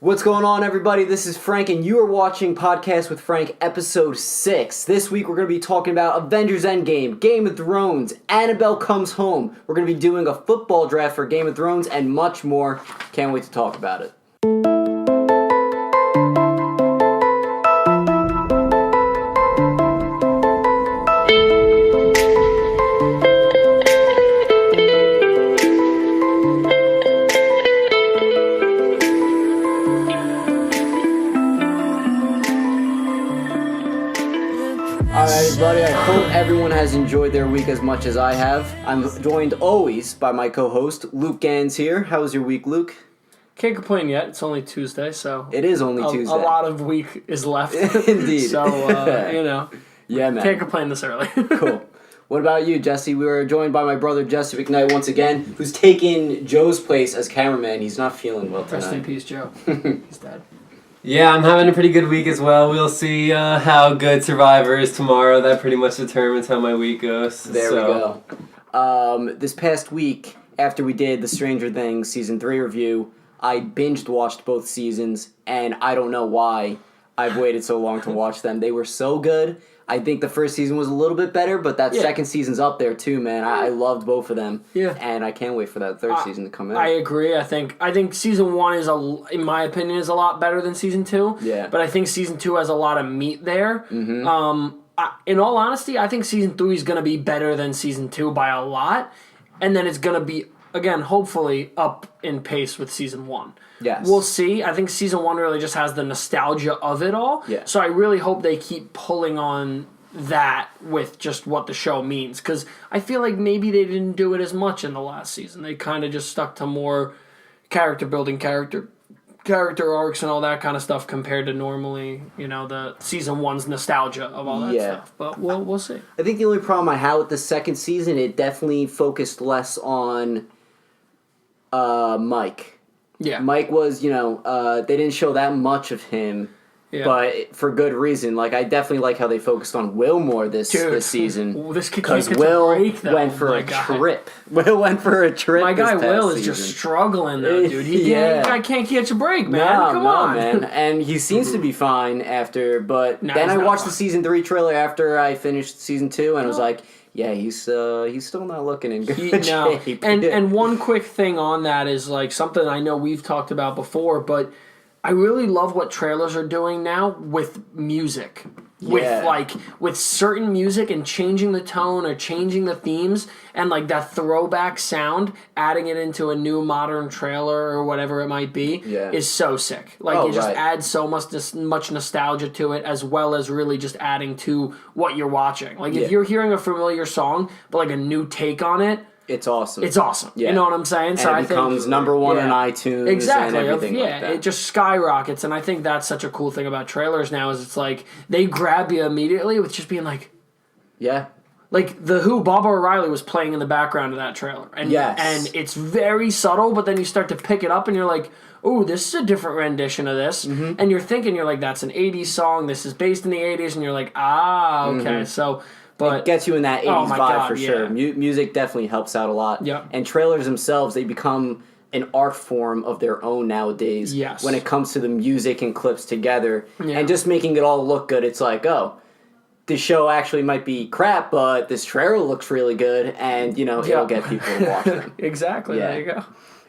What's going on, everybody? This is Frank, and you are watching Podcast with Frank, Episode 6. This week, we're going to be talking about Avengers Endgame, Game of Thrones, Annabelle Comes Home. We're going to be doing a football draft for Game of Thrones, and much more. Can't wait to talk about it. Alright, everybody, I hope everyone has enjoyed their week as much as I have. I'm joined always by my co-host, Luke Ganz here. How was your week, Luke? Can't complain yet. It's only Tuesday, so... It is only Tuesday. A lot of week is left. Indeed. So, Yeah, man. Can't complain this early. Cool. What about you, Jesse? We were joined by my brother, Jesse McKnight, once again, who's taking Joe's place as cameraman. He's not feeling well tonight. Rest in peace, Joe. He's dead. Yeah, I'm having a pretty good week as well. We'll see how good Survivor is tomorrow. That pretty much determines how my week goes. There we go. This past week, after we did the Stranger Things Season 3 review, I watched both seasons, and I don't know why I've waited so long to watch them. They were so good. I think the first season was a little bit better, but that second season's up there too, man. I loved both of them. Yeah. And I can't wait for that third season to come out. I agree. I think season 1 is, in my opinion, is a lot better than season 2. Yeah. But I think season 2 has a lot of meat there. Mm-hmm. In all honesty, I think season 3 is going to be better than season 2 by a lot. And then it's going to be, again, hopefully up in pace with season 1. Yes. We'll see. I think season 1 really just has the nostalgia of it all. Yeah. So I really hope they keep pulling on that with just what the show means. Because I feel like maybe they didn't do it as much in the last season. They kind of just stuck to more character building, character arcs and all that kind of stuff compared to normally, the season 1's nostalgia of all that stuff. But we'll see. I think the only problem I had with the second season, it definitely focused less on Mike. Yeah. Mike was, they didn't show that much of him, but for good reason. Like, I definitely like how they focused on Will more this season. This kid because can't Will break, though. went for a trip. Will went for a trip. My guy Will is season. just struggling, though, dude. He can't catch a break, man. Come on, man. And he seems to be fine after. But then I watched the season 3 trailer after I finished season 2, and I was like, yeah, he's still not looking in good shape. And one quick thing on that is like something I know we've talked about before, but I really love what trailers are doing now with music. With certain music and changing the tone or changing the themes and like that throwback sound, adding it into a new modern trailer or whatever it might be is so sick. Like it just adds so much nostalgia to it, as well as really just adding to what you're watching. Like if you're hearing a familiar song but like a new take on it, it's awesome. It's awesome. Yeah. You know what I'm saying? And so it becomes number 1 on iTunes and everything like that. It just skyrockets, and I think that's such a cool thing about trailers now is it's like they grab you immediately with just being like... Yeah. Like The Who, Baba O'Reilly was playing in the background of that trailer. And, and it's very subtle, but then you start to pick it up and you're like, oh, this is a different rendition of this. Mm-hmm. And you're like, that's an 80s song, this is based in the 80s, and you're like, okay. Mm-hmm. So... But it gets you in that 80s vibe for sure. Yeah. Music definitely helps out a lot. Yep. And trailers themselves, they become an art form of their own nowadays. Yes. When it comes to the music and clips together. Yeah. And just making it all look good. It's like, oh, this show actually might be crap, but this trailer looks really good. And, it'll get people to watch them. Exactly. Yeah. There you go.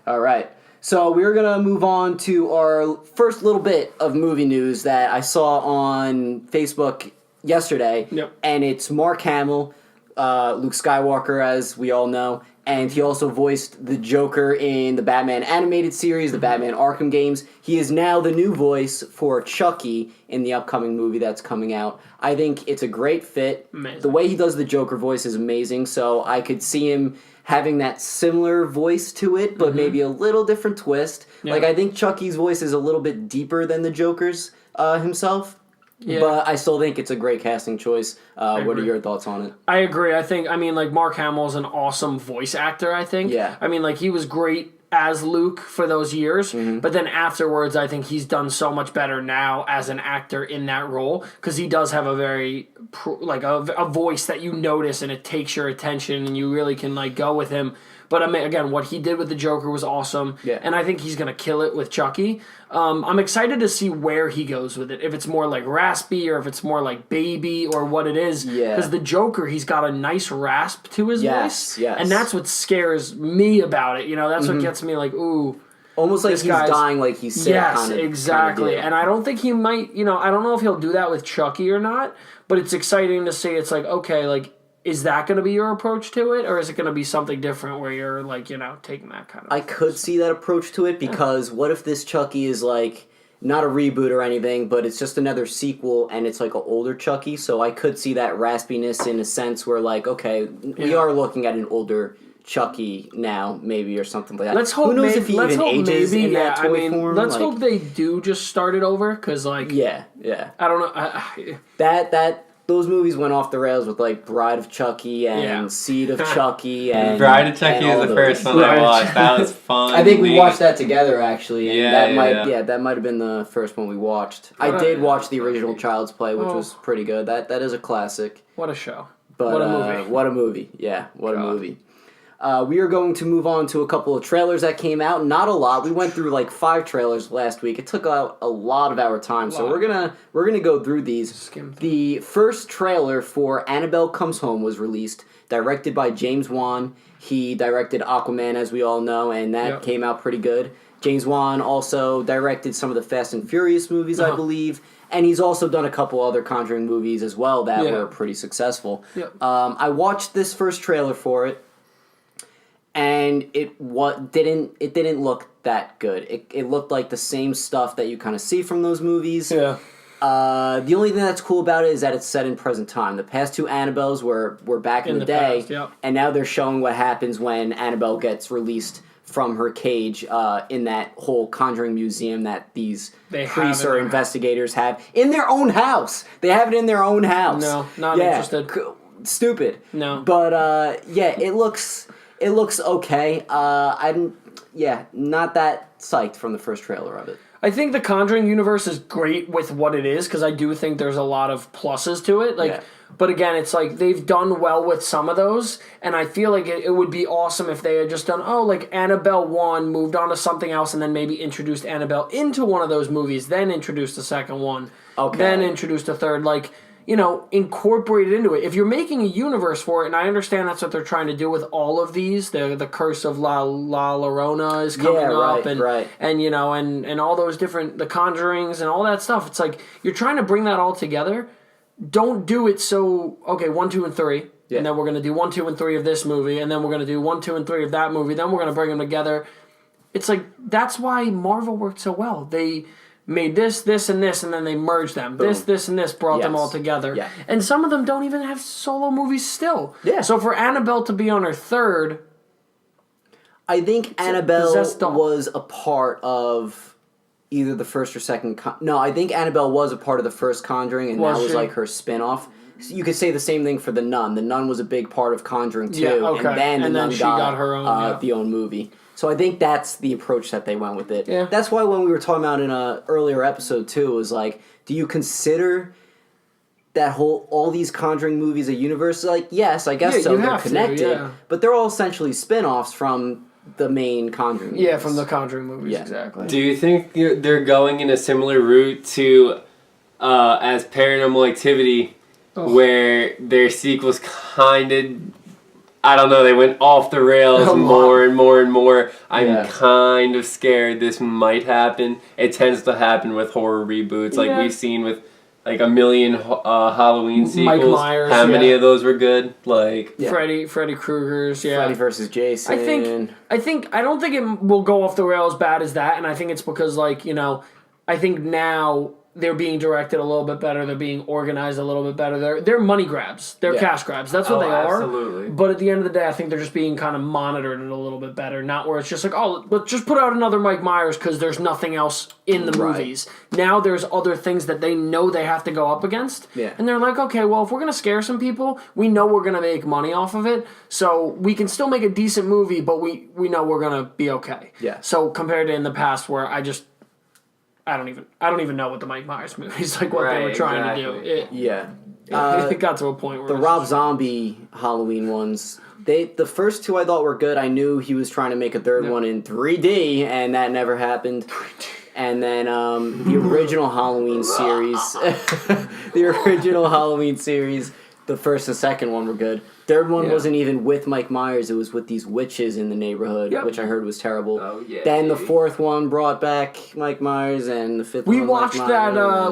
All right. So we're going to move on to our first little bit of movie news that I saw on Facebook yesterday, and it's Mark Hamill, Luke Skywalker, as we all know, and he also voiced the Joker in the Batman animated series, the Batman Arkham games. He is now the new voice for Chucky in the upcoming movie that's coming out. I think it's a great fit. Amazing. The way he does the Joker voice is amazing, so I could see him having that similar voice to it, but maybe a little different twist. Yeah. Like, I think Chucky's voice is a little bit deeper than the Joker's himself. Yeah. But I still think it's a great casting choice. What are your thoughts on it? I agree. Mark Hamill's an awesome voice actor, I think. Yeah. He was great as Luke for those years, but then afterwards, I think he's done so much better now as an actor in that role, because he does have a very, a voice that you notice and it takes your attention and you really can, go with him But I mean, again, what he did with the Joker was awesome. Yeah. And I think he's going to kill it with Chucky. I'm excited to see where he goes with it. If it's more like raspy or if it's more like baby or what it is. Yeah. Because the Joker, he's got a nice rasp to his voice. Yes. And that's what scares me about it. You know, that's what gets me like, ooh. Almost like he's dying like he's sick. Yes, exactly. And I don't think he might, you know, I don't know if he'll do that with Chucky or not, but it's exciting to see. It's like, okay, like, is that going to be your approach to it, or is it going to be something different where you're, like, you know, taking that kind of... I could see that approach to it, because what if this Chucky is, like, not a reboot or anything, but it's just another sequel, and it's, like, an older Chucky, so I could see that raspiness in a sense where, like, okay, we are looking at an older Chucky now, maybe, or something like that. Let's hope. Who knows if he even ages in that toy form? Let's hope they do just start it over, because like, yeah, I don't know. Those movies went off the rails with like Bride of Chucky and Seed of Chucky and Bride of Chucky is the first one I watched. That was fun. I think we watched that together actually. And Yeah, that might have been the first one we watched. I did watch the original Child's Play, which was pretty good. That is a classic. What a show! But what a movie! What a movie! Yeah, what a movie! We are going to move on to a couple of trailers that came out. Not a lot. We went through like 5 trailers last week. It took out a lot of our time, so we're gonna go through these. The first trailer for Annabelle Comes Home was released, directed by James Wan. He directed Aquaman, as we all know, and that came out pretty good. James Wan also directed some of the Fast and Furious movies, I believe. And he's also done a couple other Conjuring movies as well that were pretty successful. I watched this first trailer for it. And it didn't look that good. It looked like the same stuff that you kind of see from those movies. Yeah. The only thing that's cool about it is that it's set in present time. The past 2 Annabelles were back in the day, past, and now they're showing what happens when Annabelle gets released from her cage in that whole Conjuring museum that these priests or investigators have in their own house. They have it in their own house. No, not interested. Stupid. No. But it looks okay. Not that psyched from the first trailer of it. I think the Conjuring universe is great with what it is, because I do think there's a lot of pluses to it. But again, it's like they've done well with some of those, and I feel like it would be awesome if they had just done, Annabelle 1, moved on to something else, and then maybe introduced Annabelle into one of those movies, then introduced the second one, then introduced a third, incorporate it into it. If you're making a universe for it, and I understand that's what they're trying to do with all of these, the Curse of La Llorona is coming up, and all those different, the Conjurings and all that stuff. It's like, you're trying to bring that all together. Don't do it so, 1, 2, and 3, and then we're going to do 1, 2, and 3 of this movie, and then we're going to do 1, 2, and 3 of that movie, then we're going to bring them together. It's like, that's why Marvel worked so well. They made this, and this, and then they merged them. Boom. This, and this brought them all together. Yeah. And some of them don't even have solo movies still. Yeah. So for Annabelle to be on her third... I think Annabelle was a part of either the first or second... I think Annabelle was a part of the first Conjuring, and that was like her spin-off. You could say the same thing for The Nun. The Nun was a big part of Conjuring too, and then The Nun got her own, the own movie. So I think that's the approach that they went with it. Yeah. That's why when we were talking about in an earlier episode too, it was like, do you consider that all these Conjuring movies a universe? Like, yes, I guess so. They're connected, but they're all essentially spin-offs from the main Conjuring movies. Yeah, from the Conjuring movies, exactly. Do you think they're going in a similar route to as Paranormal Activity, where their sequels kind of... I don't know, they went off the rails more and more and more. I'm kind of scared this might happen. It tends to happen with horror reboots, like we've seen with like a million Halloween sequels. Mike Myers, how many of those were good? Like Freddy Krueger's, Freddy versus Jason. I don't think it will go off the rails bad as that, and I think it's because I think now they're being directed a little bit better. They're being organized a little bit better. They're money grabs. They're cash grabs. That's what they are. Absolutely. But at the end of the day, I think they're just being kind of monitored a little bit better. Not where it's just like, let's just put out another Mike Myers because there's nothing else in the movies. Now there's other things that they know they have to go up against. Yeah. And they're like, okay, well, if we're going to scare some people, we know we're going to make money off of it. So we can still make a decent movie, but we know we're going to be okay. Yeah. So compared to in the past where I don't even know what the Mike Myers movies what they were trying to do. It got to a point where the Rob Zombie Halloween ones. The first two I thought were good. I knew he was trying to make a third one in 3D, and that never happened. And then the original Halloween series, the first and second one were good. Third one wasn't even with Mike Myers. It was with these witches in the neighborhood, which I heard was terrible. Oh, yeah, then the fourth one brought back Mike Myers, and the fifth one. We watched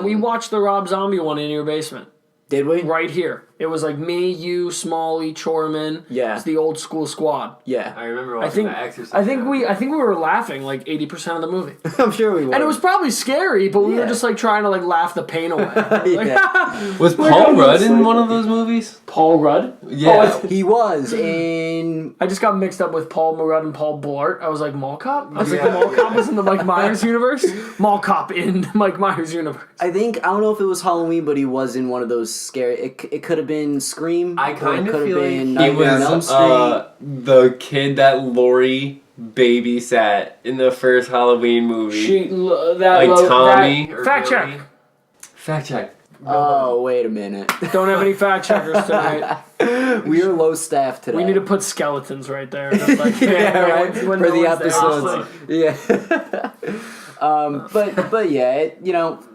we watched the Rob Zombie one in your basement. Did we? Right here. It was like me, you, Smalley, Chorman. Yeah. It's the old school squad. Yeah. I remember watching The Exorcist. I think we were laughing like 80% of the movie. I'm sure we were. And it was probably scary, but we were just like trying to like laugh the pain away. Was Paul Rudd in one of those movies? Paul Rudd? Yeah. He was in... I just got mixed up with Paul Rudd and Paul Blart. I was like, Mall Cop? I was like, the Mall Cop was in the Mike Myers universe? Mall Cop in Mike Myers universe. I don't know if it was Halloween, but he was in one of those scary... It could have been Scream. I kind of feel like been he was the kid that Lori babysat in the first Halloween movie. Tommy. Fact check. Fact check. Oh, wait a minute. Don't have any fact checkers tonight. We are low staffed today. We need to put skeletons right there. Just like, right? When For no the one's there. episodes. Yeah. But yeah,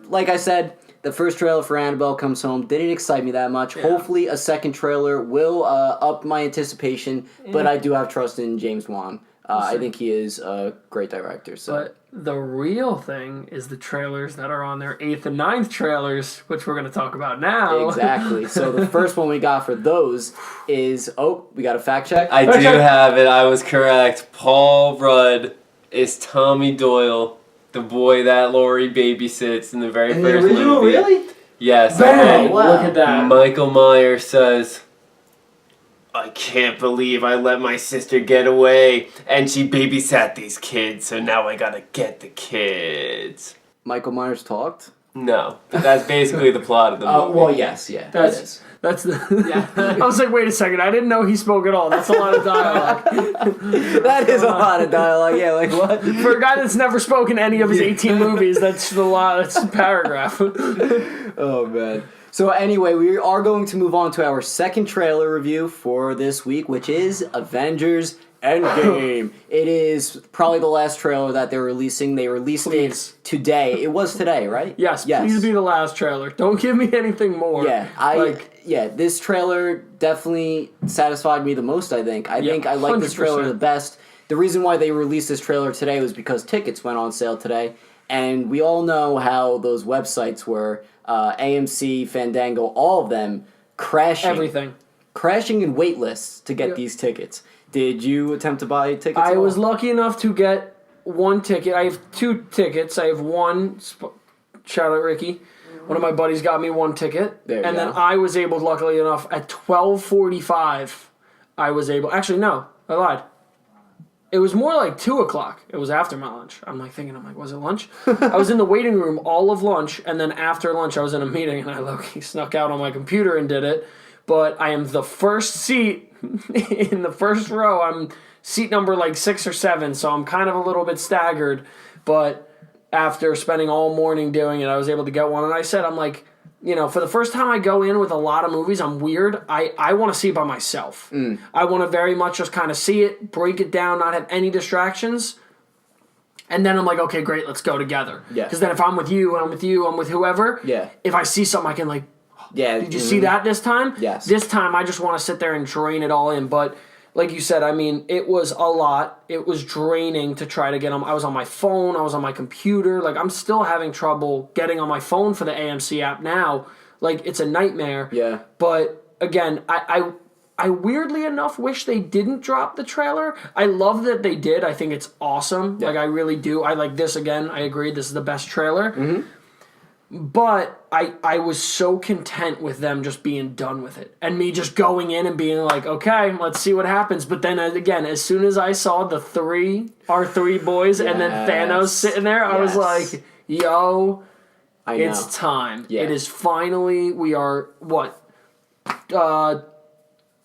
like I said, the first trailer for Annabelle comes home. Didn't excite me that much. Yeah. Hopefully, a second trailer will up my anticipation. But I do have trust in James Wan. I think he is a great director. So. But the real thing is the trailers that are on their 8th and 9th trailers, which we're going to talk about now. Exactly. So the first one we got for those is... Oh, we got a fact check? I do have it. I was correct. Paul Rudd is Tommy Doyle, the boy that Lori babysits in the very first movie. The original, really? Yes. Bang! Wow. Look at that. Michael Myers says, I can't believe I let my sister get away, and she babysat these kids, so now I gotta get the kids. Michael Myers talked? No, but that's basically the plot of the movie. Well, yes, yeah. That's the... I was like, wait a second, I didn't know he spoke at all. That's a lot of dialogue. That is a lot of dialogue, yeah, like what? For a guy that's never spoken any of his 18 movies, that's a paragraph. Oh, man. So anyway, we are going to move on to our second trailer review for this week, which is Avengers Endgame. It is probably the last trailer that they're releasing. They released it today. It was today, right? Yes, please be the last trailer. Don't give me anything more. Yeah, this trailer definitely satisfied me the most, I think. I think I like this trailer the best. The reason why they released this trailer today was because tickets went on sale today. And we all know how those websites were, AMC, Fandango, all of them crashing. Everything. Crashing in wait lists to get these tickets. Did you attempt to buy tickets? I was lucky enough to get one ticket. I have 2 tickets. I have one, shout out Ricky. One of my buddies got me one ticket. Then I was able, luckily enough, at 12:45, I was able, actually no, I lied. It was more like 2 o'clock. It was after my lunch. I'm like, was it lunch? I was in the waiting room all of lunch, and then after lunch I was in a meeting, and I low-key snuck out on my computer and did it. But I am the first seat in the first row. I'm seat number like 6 or 7, so I'm kind of a little bit staggered. But after spending all morning doing it, I was able to get one. And I said, I'm like, for the first time I go in with a lot of movies, I'm weird. I want to see it by myself. I want to very much just kind of see it, break it down, not have any distractions. And then I'm like, okay, great, let's go together. Because then if I'm with you, I'm with whoever. If I see something, I can like, did you see that this time? Yes. This time, I just want to sit there and drain it all in. But like you said, I mean, it was a lot. It was draining to try to get them. I was on my phone. I was on my computer. Like, I'm still having trouble getting on my phone for the AMC app now. Like, it's a nightmare. Yeah. But, again, I weirdly enough wish they didn't drop the trailer. I love that they did. I think it's awesome. Yeah. Like, I really do. I like this again. I agree. This is the best trailer. Mm-hmm. But I was so content with them just being done with it. And me just going in and being like, okay, let's see what happens. But then, again, as soon as I saw our 3 boys, and then Thanos sitting there, I was like, yo, it's time. Yeah. It is finally, we are,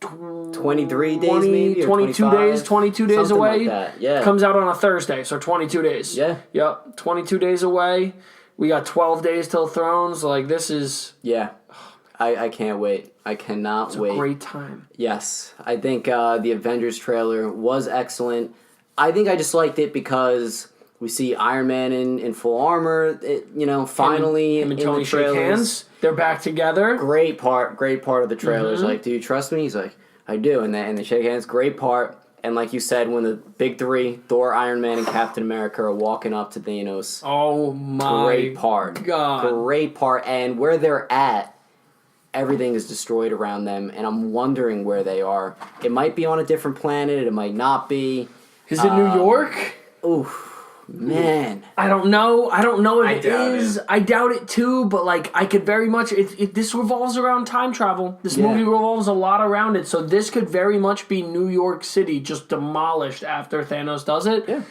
23 days maybe? 22 days, 22 days Something away. Like that. Yeah. Comes out on a Thursday, so 22 days. Yeah. Yep, 22 days away. We got 12 days till Thrones. Like, this is... Yeah. I can't wait. I cannot wait. It's a great time. Yes. I think the Avengers trailer was excellent. I think I just liked it because we see Iron Man in full armor, finally him and in Tony the trailers. shake hands. They're back together. Great part of the trailers. Mm-hmm. Like, do you trust me? He's like, I do. And they shake hands. Great part. And like you said, when the big three, Thor, Iron Man, and Captain America are walking up to Thanos. Oh my Great part. God. Great part. And where they're at, everything is destroyed around them. And I'm wondering where they are. It might be on a different planet. It might not be. Is it New York? Oof. Man. I don't know. I don't know if it is. It. I doubt it too, but like I could very much this revolves around time travel. This movie revolves a lot around it. So this could very much be New York City just demolished after Thanos does it. Yeah.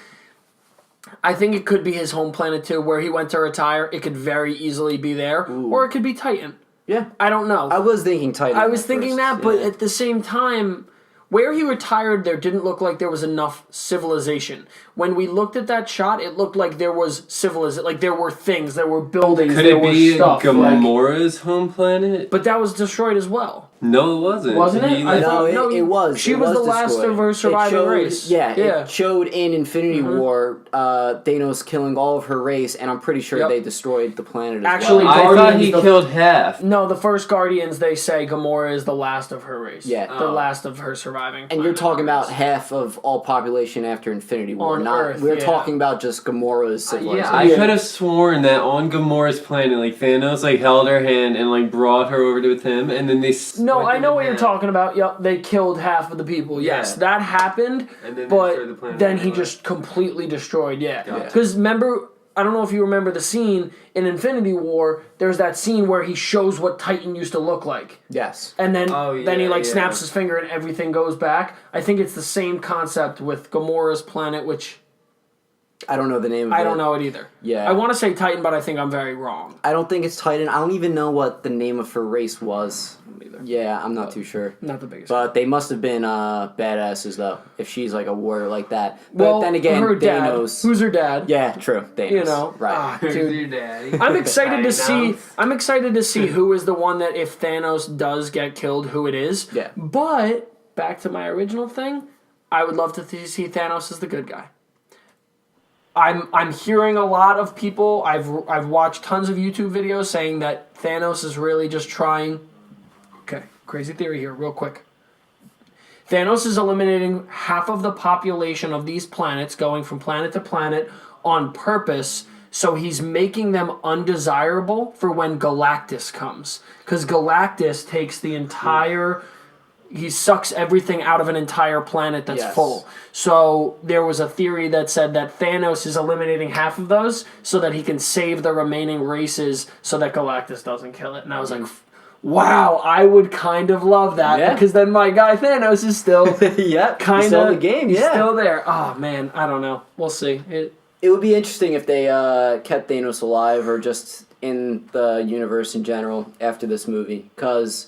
I think it could be his home planet too, where he went to retire. It could very easily be there. Or it could be Titan. Yeah. I don't know. I was thinking Titan. I was thinking first. but at the same time, where he retired, there didn't look like there was enough civilization. When we looked at that shot, it looked like there was civilization. Like there were things, there were buildings, Could there it was be stuff. Gamora's home planet? But that was destroyed as well. No, it wasn't. Wasn't it? I thought- It was. She It was the last destroyed. of her surviving It showed, race. Yeah, Yeah. it showed in Infinity War Thanos killing all of her race, and I'm pretty sure they destroyed the planet as Actually, well. I thought Guardians, he the- killed half. No, the first Guardians, they say Gamora is the last of her race. Yeah. The Oh. last of her surviving. And you're planet talking about race. half of all population after Infinity War. On Not Earth, we're yeah. talking about just Gamora's civilization. Yeah, I could have sworn that on Gamora's planet, like Thanos, like held her hand and like brought her over to with him, and then they. No, split I them know in what you're half. talking about. Yep, they killed half of the people. Yes, Yeah. that happened. And then they but destroyed the planet then he anyway. just completely destroyed. Yeah, Gotcha. because remember, I don't know if you remember the scene in Infinity War. There's that scene where he shows what Titan used to look like, Yes. and then Oh, then he yeah, like yeah. snaps his finger and everything goes back. I think it's the same concept with Gamora's planet, which I don't know the name of it. I don't know it either. Yeah. I want to say Titan, but I think I'm very wrong. I don't think it's Titan. I don't even know what the name of her race was. Either. Yeah, I'm not too sure. Not the biggest. But they must have been badasses, though, if she's like a warrior like that. But well, then again, her dad. Thanos. Who's her dad? Yeah, true. Thanos. You know, Right. Who's dude. your daddy? I'm excited to I see. know. I'm excited to see who is the one that if Thanos does get killed, who it is. Yeah. But back to my original thing, I would love to see Thanos as the good guy. I'm hearing a lot of people. I've watched tons of YouTube videos saying that Thanos is really just trying. Okay, crazy theory here, real quick. Thanos is eliminating half of the population of these planets, going from planet to planet on purpose. So he's making them undesirable for when Galactus comes. Because Galactus takes the entire... He sucks everything out of an entire planet that's Yes. full. So there was a theory that said that Thanos is eliminating half of those so that he can save the remaining races so that Galactus doesn't kill it. And I was like, wow, I would kind of love that. Yeah. Because then my guy Thanos is still Yep. kind Still of in the game. he's Yeah. still there. Oh, man, I don't know. We'll see. It would be interesting if they kept Thanos alive or just in the universe in general after this movie. Because,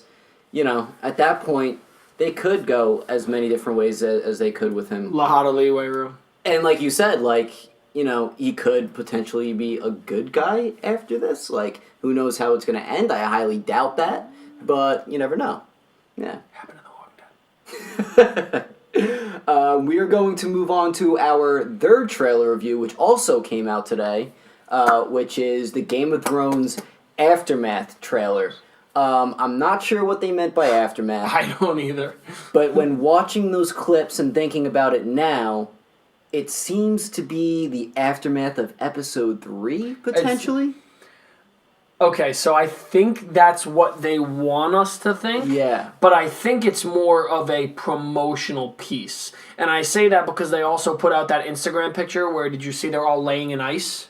at that point, they could go as many different ways as they could with him. Lot of leeway room. And like you said, he could potentially be a good guy after this. Like, who knows how it's going to end? I highly doubt that. But you never know. Yeah. Happened in the Walking Dead. We are going to move on to our third trailer review, which also came out today, which is the Game of Thrones Aftermath trailer. I'm not sure what they meant by Aftermath, I don't either. but when watching those clips and thinking about it now, it seems to be the aftermath of Episode 3, potentially? Okay, so I think that's what they want us to think. Yeah. But I think it's more of a promotional piece. And I say that because they also put out that Instagram picture where, did you see they're all laying in ice?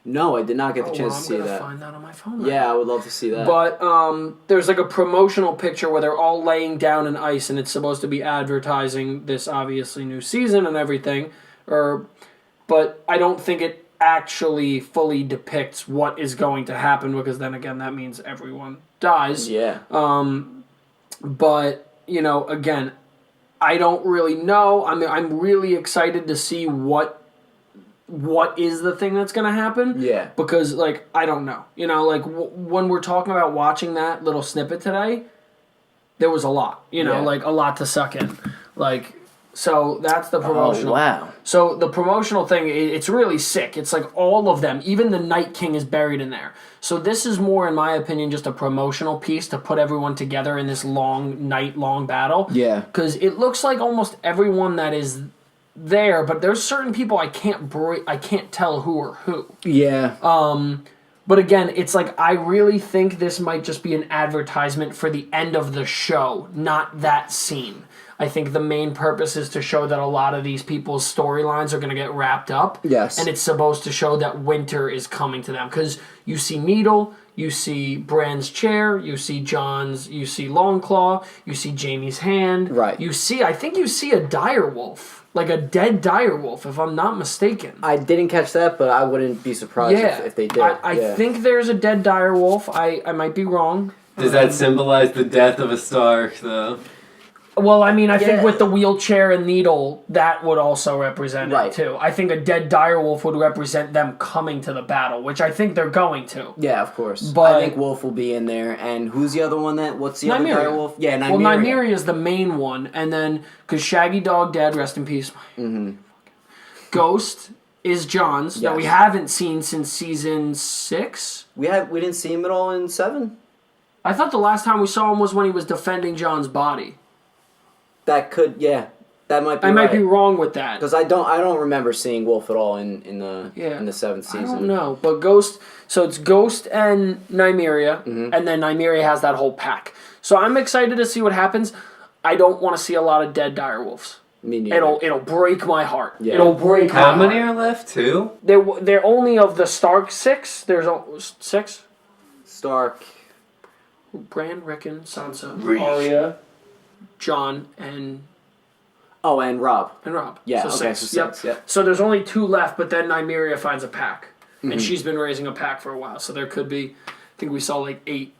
No, I did not get the chance I'm to see gonna that. find that on my phone. Yeah, I would love to see that. But there's like a promotional picture where they're all laying down in ice, and it's supposed to be advertising this obviously new season and everything. But I don't think it actually fully depicts what is going to happen, because then again that means everyone dies. Yeah. But again, I don't really know. I'm really excited to see what what is the thing that's going to happen. Yeah. Because, like, I don't know. You know, like, when we're talking about watching that little snippet today, there was a lot. You know, like, a lot to suck in. Like, so that's the promotional. Oh, wow. So the promotional thing, it's really sick. It's like all of them. Even the Night King is buried in there. So this is more, in my opinion, just a promotional piece to put everyone together in this night-long battle. Yeah. Because it looks like almost everyone that is there, but there's certain people I can't tell who are who. Yeah. But again, it's like I really think this might just be an advertisement for the end of the show, not that scene. I think the main purpose is to show that a lot of these people's storylines are going to get wrapped up. Yes. And it's supposed to show that winter is coming to them. Because you see Needle, you see Bran's chair, you see John's, you see Longclaw, you see Jamie's hand. Right. I think you see a direwolf. Like a dead direwolf, if I'm not mistaken. I didn't catch that, but I wouldn't be surprised if they did. I think there's a dead direwolf. I might be wrong. Does that symbolize the death of a Stark, though? Well, I mean, I think with the wheelchair and Needle, that would also represent it, too. I think a dead direwolf would represent them coming to the battle, which I think they're going to. Yeah, of course. But I think Wolf will be in there. And who's the other one what's the other direwolf? Yeah, Nymeria. Well, Nymeria is the main one. And then, because Shaggy Dog dead, rest in peace. Mm-hmm. Ghost is John's, that we haven't seen since season 6. We didn't see him at all in 7? I thought the last time we saw him was when he was defending John's body. That could, that might be. I might be wrong with that because I don't remember seeing Wolf at all in the 7th season. I don't know, but Ghost. So it's Ghost and Nymeria, and then Nymeria has that whole pack. So I'm excited to see what happens. I don't want to see a lot of dead direwolves. Me neither. It'll break my heart. Yeah. It'll break. How many are left? 2. They're only of the Stark 6. There's 6. Stark, Bran, Rickon, Sansa, Arya, John, and Rob. Yeah, so okay, 6. So 6. Yep. So there's only 2 left, but then Nymeria finds a pack. And she's been raising a pack for a while, so there could be, I think we saw like 8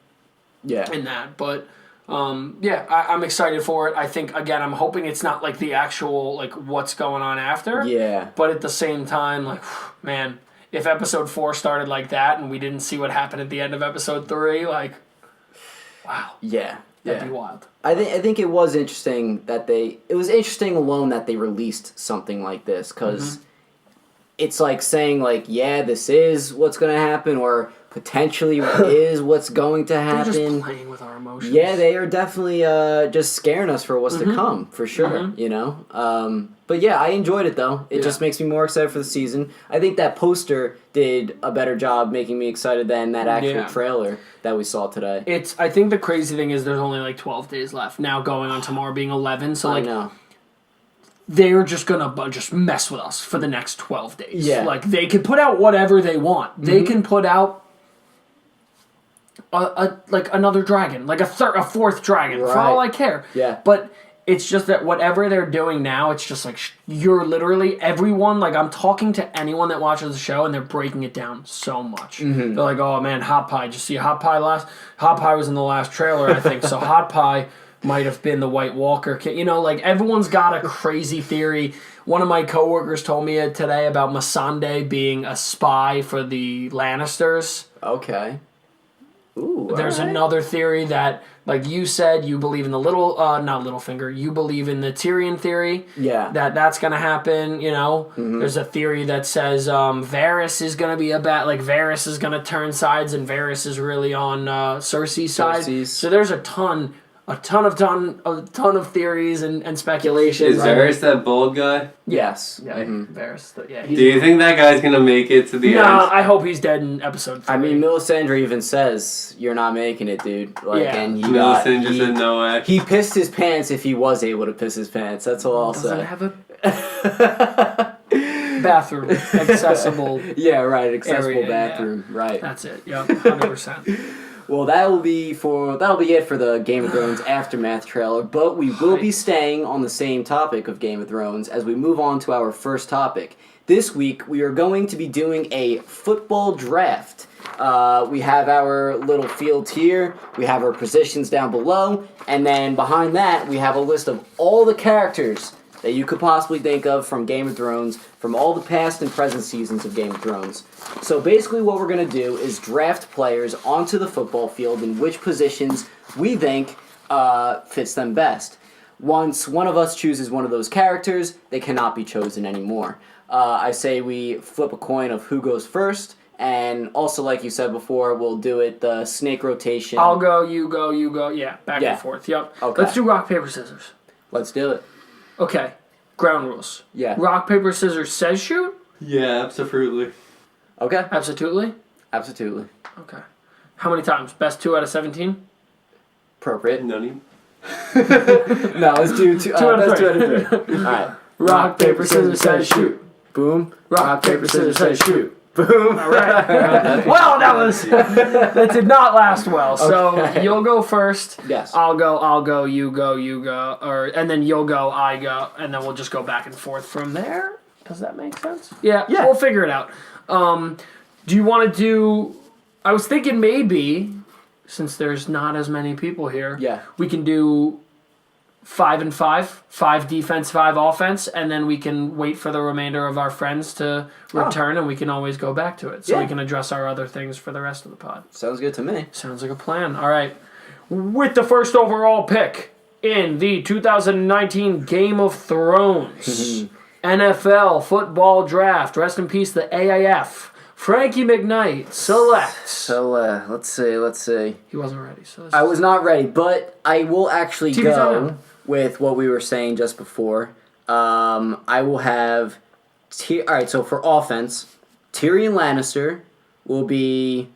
in that. But, I'm excited for it. I think, again, I'm hoping it's not like the actual, like, what's going on after. Yeah. But at the same time, like, man, if episode 4 started like that and we didn't see what happened at the end of episode 3, like, wow. Yeah. That'd be wild. I think it was interesting it was interesting alone that they released something like this, because it's like saying, like, yeah, this is what's going to happen, or potentially is what's going to happen. They're just playing with our emotions. Yeah, they are definitely just scaring us for what's to come, for sure, you know? But yeah, I enjoyed it, though. It just makes me more excited for the season. I think that poster did a better job making me excited than that actual trailer that we saw today. I think the crazy thing is there's only like 12 days left. Now going on tomorrow being 11, so like... I know. They're just gonna just mess with us for the next 12 days. Yeah. Like, they can put out whatever they want. They can put out like another dragon, like a 4th dragon, for all I care. Yeah. But it's just that whatever they're doing now, it's just like you're literally everyone. Like, I'm talking to anyone that watches the show, and they're breaking it down so much. They're like, "Oh man, Hot Pie. Did you see Hot Pie last? Hot Pie was in the last trailer, I think. So Hot Pie might have been the White Walker kid." You know, like, everyone's got a crazy theory. One of my coworkers told me today about Missandei being a spy for the Lannisters. Okay. Ooh, There's another theory that, like you said, you believe in the not Littlefinger, you believe in the Tyrion theory. Yeah. That's going to happen, you know. There's a theory that says Varys is going to be Varys is going to turn sides, and Varys is really on Cersei's side. So there's a ton of theories and speculation. Is Varys that bald guy? Yes. Yeah, Varys. Yeah. Do you think that guy's gonna make it to the end? No, I hope he's dead in episode 3. I mean, Melisandre even says, "You're not making it, dude." Like, and Melisandre said no way. He pissed his pants if he was able to piss his pants. That's all I'll Doesn't say. have a bathroom accessible. Yeah, right. Accessible area, bathroom. Right. That's it. Yep, 100%. Well, that'll be it for the Game of Thrones Aftermath trailer, but we will be staying on the same topic of Game of Thrones as we move on to our first topic. This week, we are going to be doing a football draft. We have our little field here, we have our positions down below, and then behind that, we have a list of all the characters that you could possibly think of from Game of Thrones, from all the past and present seasons of Game of Thrones. So basically what we're going to do is draft players onto the football field in which positions we think fits them best. Once one of us chooses one of those characters, they cannot be chosen anymore. I say we flip a coin of who goes first, and also, like you said before, we'll do it the snake rotation. I'll go, you go, yeah, back and forth, yep. Okay. Let's do rock, paper, scissors. Let's do it. Okay, ground rules. Yeah. Rock, paper, scissors says shoot? Yeah, absolutely. Okay. Absolutely? Absolutely. Okay. How many times? Best 2 out of 17? Appropriate. None. No, let's do two out of 3. All right. Rock, paper, scissors says shoot. Boom. Rock, paper, scissors says shoot. Boom. All right. Well, that did not last well. So you'll go first. Yes. I'll go, you go, and then you'll go, I go, and then we'll just go back and forth from there. Does that make sense? Yeah. We'll figure it out. Do you want to do? I was thinking maybe, since there's not as many people here, we can do 5 and 5, 5 defense, 5 offense, and then we can wait for the remainder of our friends to return, and we can always go back to it. So we can address our other things for the rest of the pod. Sounds good to me. Sounds like a plan. All right. With the first overall pick in the 2019 Game of Thrones NFL football draft, rest in peace, the AAF, Frankie McKnight selects. So, let's see. He wasn't ready. So I was not ready, but I will actually TV go time. with what we were saying just before. I will have... all right, so for offense, Tyrion Lannister will be...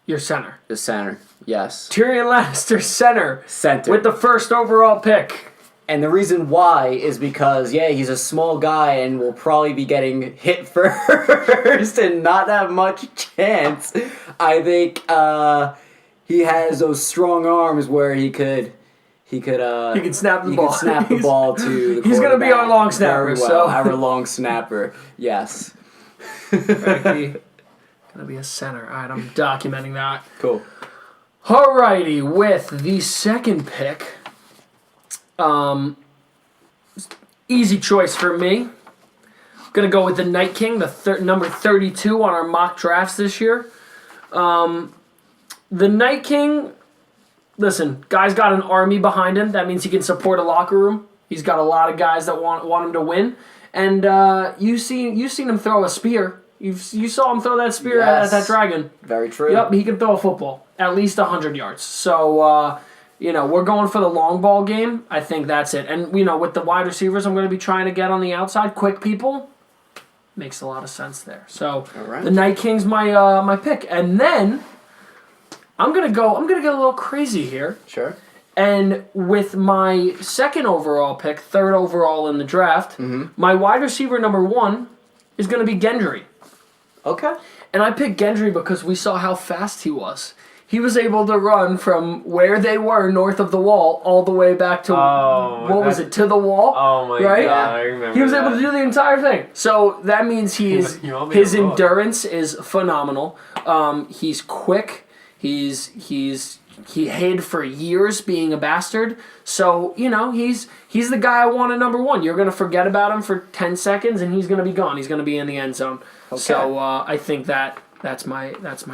Your center. The center, yes. Tyrion Lannister, center. Center. With the first overall pick. And the reason why is because, he's a small guy and will probably be getting hit first and not have much chance. I think he has those strong arms where he could snap the ball. Could snap the ball to the He's going to be our long snapper. Very well, our long snapper, yes. Frankie, going to be a center. All right, I'm documenting that. Cool. Alrighty, with the second pick... easy choice for me. I'm going to go with the Night King, the number 32 on our mock drafts this year. The Night King, listen, guy's got an army behind him. That means he can support a locker room. He's got a lot of guys that want him to win. And you've seen him throw a spear. You saw him throw that spear at that dragon. Very true. Yep, he can throw a football. At least 100 yards. So... we're going for the long ball game. I think that's it. And, with the wide receivers I'm going to be trying to get on the outside, quick people, makes a lot of sense there. So, the Night King's my my pick. And then, I'm going to get a little crazy here. Sure. And with my second overall pick, third overall in the draft, my wide receiver number 1 is going to be Gendry. Okay. And I picked Gendry because we saw how fast he was. He was able to run from where they were north of the wall all the way back to to the wall. Oh my right? god, I remember. He was able to do the entire thing. So that means his endurance is phenomenal. He's quick. He hid for years being a bastard. So, he's the guy I want at number 1. You're going to forget about him for 10 seconds and he's going to be gone. He's going to be in the end zone. Okay. So, I think that's my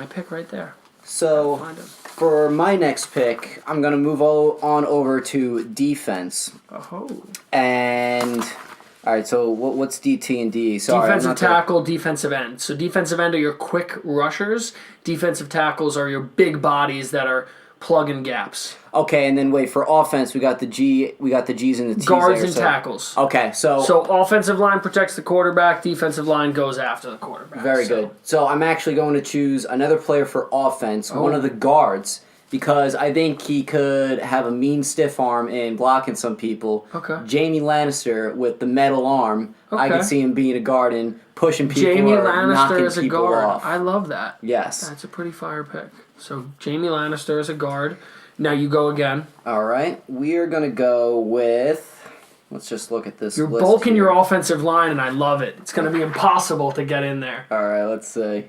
pick right there. So, for my next pick, I'm going to move on over to defense. Oh. And, all right, so what's DT and D? Sorry, defensive tackle, defensive end. So defensive end are your quick rushers. Defensive tackles are your big bodies that are plugging gaps. Okay, and then wait, for offense, we got the G's and the T's. Guards and tackles. Okay, so offensive line protects the quarterback, defensive line goes after the quarterback. Very good. So I'm actually going to choose another player for offense, one of the guards, because I think he could have a mean stiff arm in blocking some people. Okay. Jaime Lannister with the metal arm. Okay. I could see him being a guard and pushing people Jaime or Lannister knocking as a people guard. off. I love that. Yes. That's a pretty fire pick. So Jaime Lannister as a guard. Now you go again. All right. We are going to go with... Let's just look at this You're list bulking here. your offensive line, and I love it. It's going to be impossible to get in there. All right, let's see.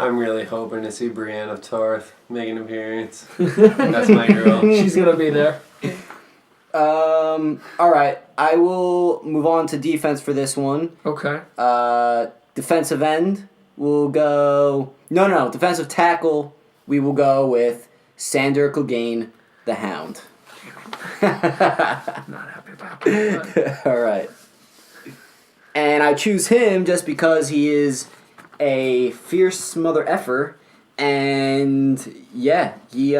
I'm really hoping to see Brienne of Tarth make an appearance. That's my girl. She's going to be there. All right. I will move on to defense for this one. Okay. Defensive end, we'll go... No. Defensive tackle, we will go with Sander Clegane, the Hound. Not happy about that. All right. And I choose him just because he is a fierce mother effer, and yeah, he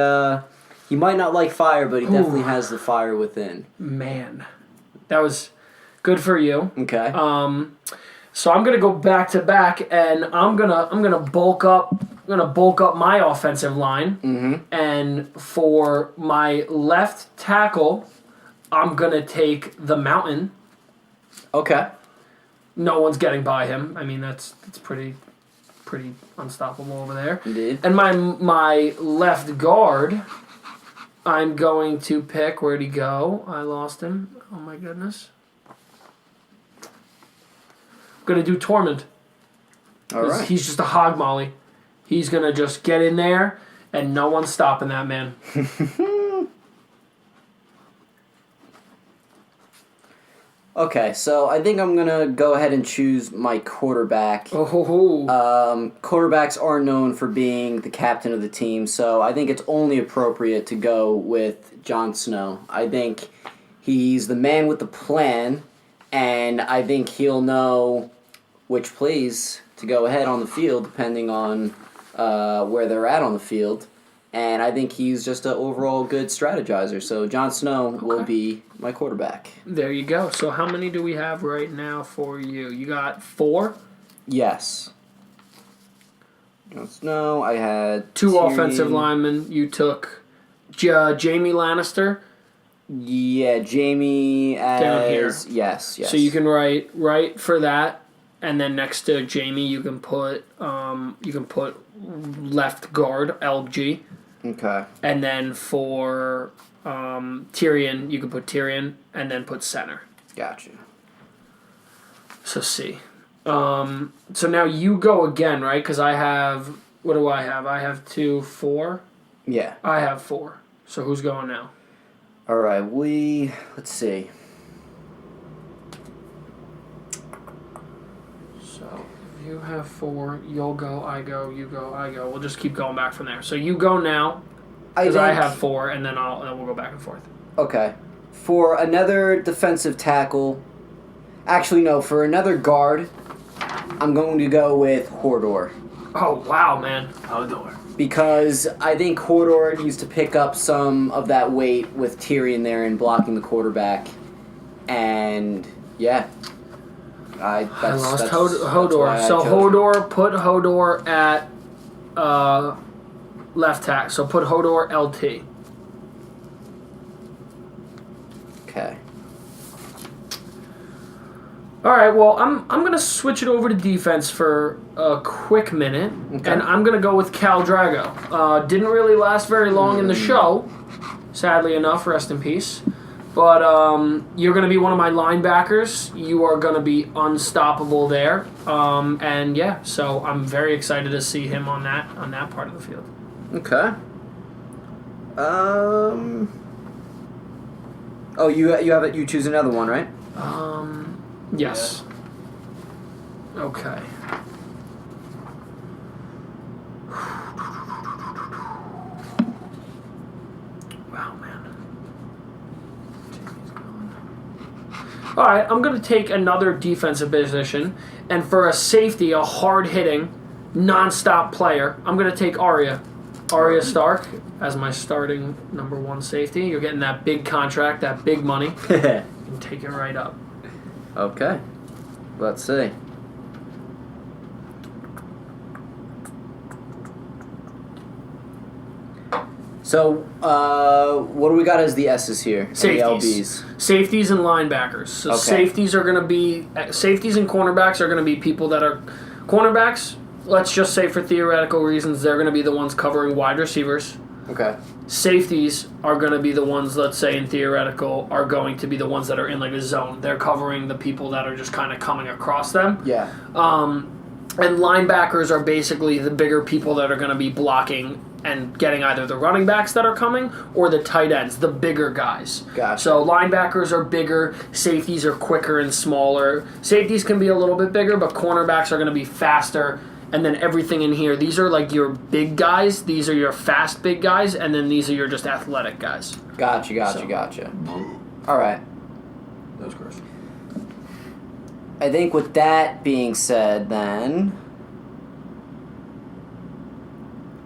might not like fire, but he definitely has the fire within. Man, that was good for you. Okay. So I'm gonna go back to back, and I'm gonna bulk up. I'm gonna bulk up my offensive line, and for my left tackle, I'm gonna take the Mountain. Okay. No one's getting by him. I mean, that's pretty unstoppable over there. Indeed. And my left guard, I'm going to pick. Where'd he go? I lost him. Oh my goodness. I'm gonna do Torment. All right. He's just a hog molly. He's gonna just get in there, and no one's stopping that man. Okay, so I think I'm gonna go ahead and choose my quarterback. Quarterbacks are known for being the captain of the team, so I think it's only appropriate to go with Jon Snow. I think he's the man with the plan, and I think he'll know which plays to go ahead on the field depending on where they're at on the field. And I think he's just an overall good strategizer. So Jon Snow will be my quarterback. There you go. So how many do we have right now for you? You got 4? Yes. Jon Snow, I had 2 Tyrion. offensive linemen. You took Jamie Lannister. Yeah, Jamie as... Down here. Yes. So you can write for that, and then next to Jamie you can put left guard LG. Okay. And then for Tyrion, you can put Tyrion and then put center. Gotcha. So C. So now you go again, right? Because I have... What do I have? I have 2, 4? Yeah. I have 4. So who's going now? All right, let's see. So if you have 4, you'll go, I go, you go, I go. We'll just keep going back from there. So you go now, because I have 4, and then we'll go back and forth. Okay. For another defensive tackle, actually no, for another guard, I'm going to go with Hodor. Oh wow, man, Hodor. Because I think Hodor needs to pick up some of that weight with Tyrion there and blocking the quarterback. And, yeah. I lost Hodor. So put Hodor at left tackle. So put Hodor LT. Okay. All right, well, I'm going to switch it over to defense for a quick minute, and I'm going to go with Khal Drogo. Didn't really last very long in the show, sadly enough, rest in peace. But you're going to be one of my linebackers. You are going to be unstoppable there. And yeah, so I'm very excited to see him on that part of the field. Okay. Oh, you have it. You choose another one, right? Yes. Yeah. Okay. Wow, man. All right, I'm going to take another defensive position, and for a safety, a hard-hitting, non-stop player, I'm going to take Arya Stark as my starting number 1 safety. You're getting that big contract, that big money. You can take it right up. Okay. Let's see. So, what do we got as the S's here? Safeties. Safeties and linebackers. So safeties are going to be... Safeties and cornerbacks are going to be people that are... Cornerbacks, let's just say for theoretical reasons, they're going to be the ones covering wide receivers. Okay. Safeties are going to be the ones, let's say in theoretical, are going to be the ones that are in like a zone. They're covering the people that are just kind of coming across them. Yeah. And linebackers are basically the bigger people that are going to be blocking and getting either the running backs that are coming or the tight ends, the bigger guys. Gotcha. So linebackers are bigger, safeties are quicker and smaller. Safeties can be a little bit bigger, but cornerbacks are going to be faster. And then everything in here, these are like your big guys, these are your fast big guys, and then these are your just athletic guys. Gotcha. All right. That was gross. I think with that being said, then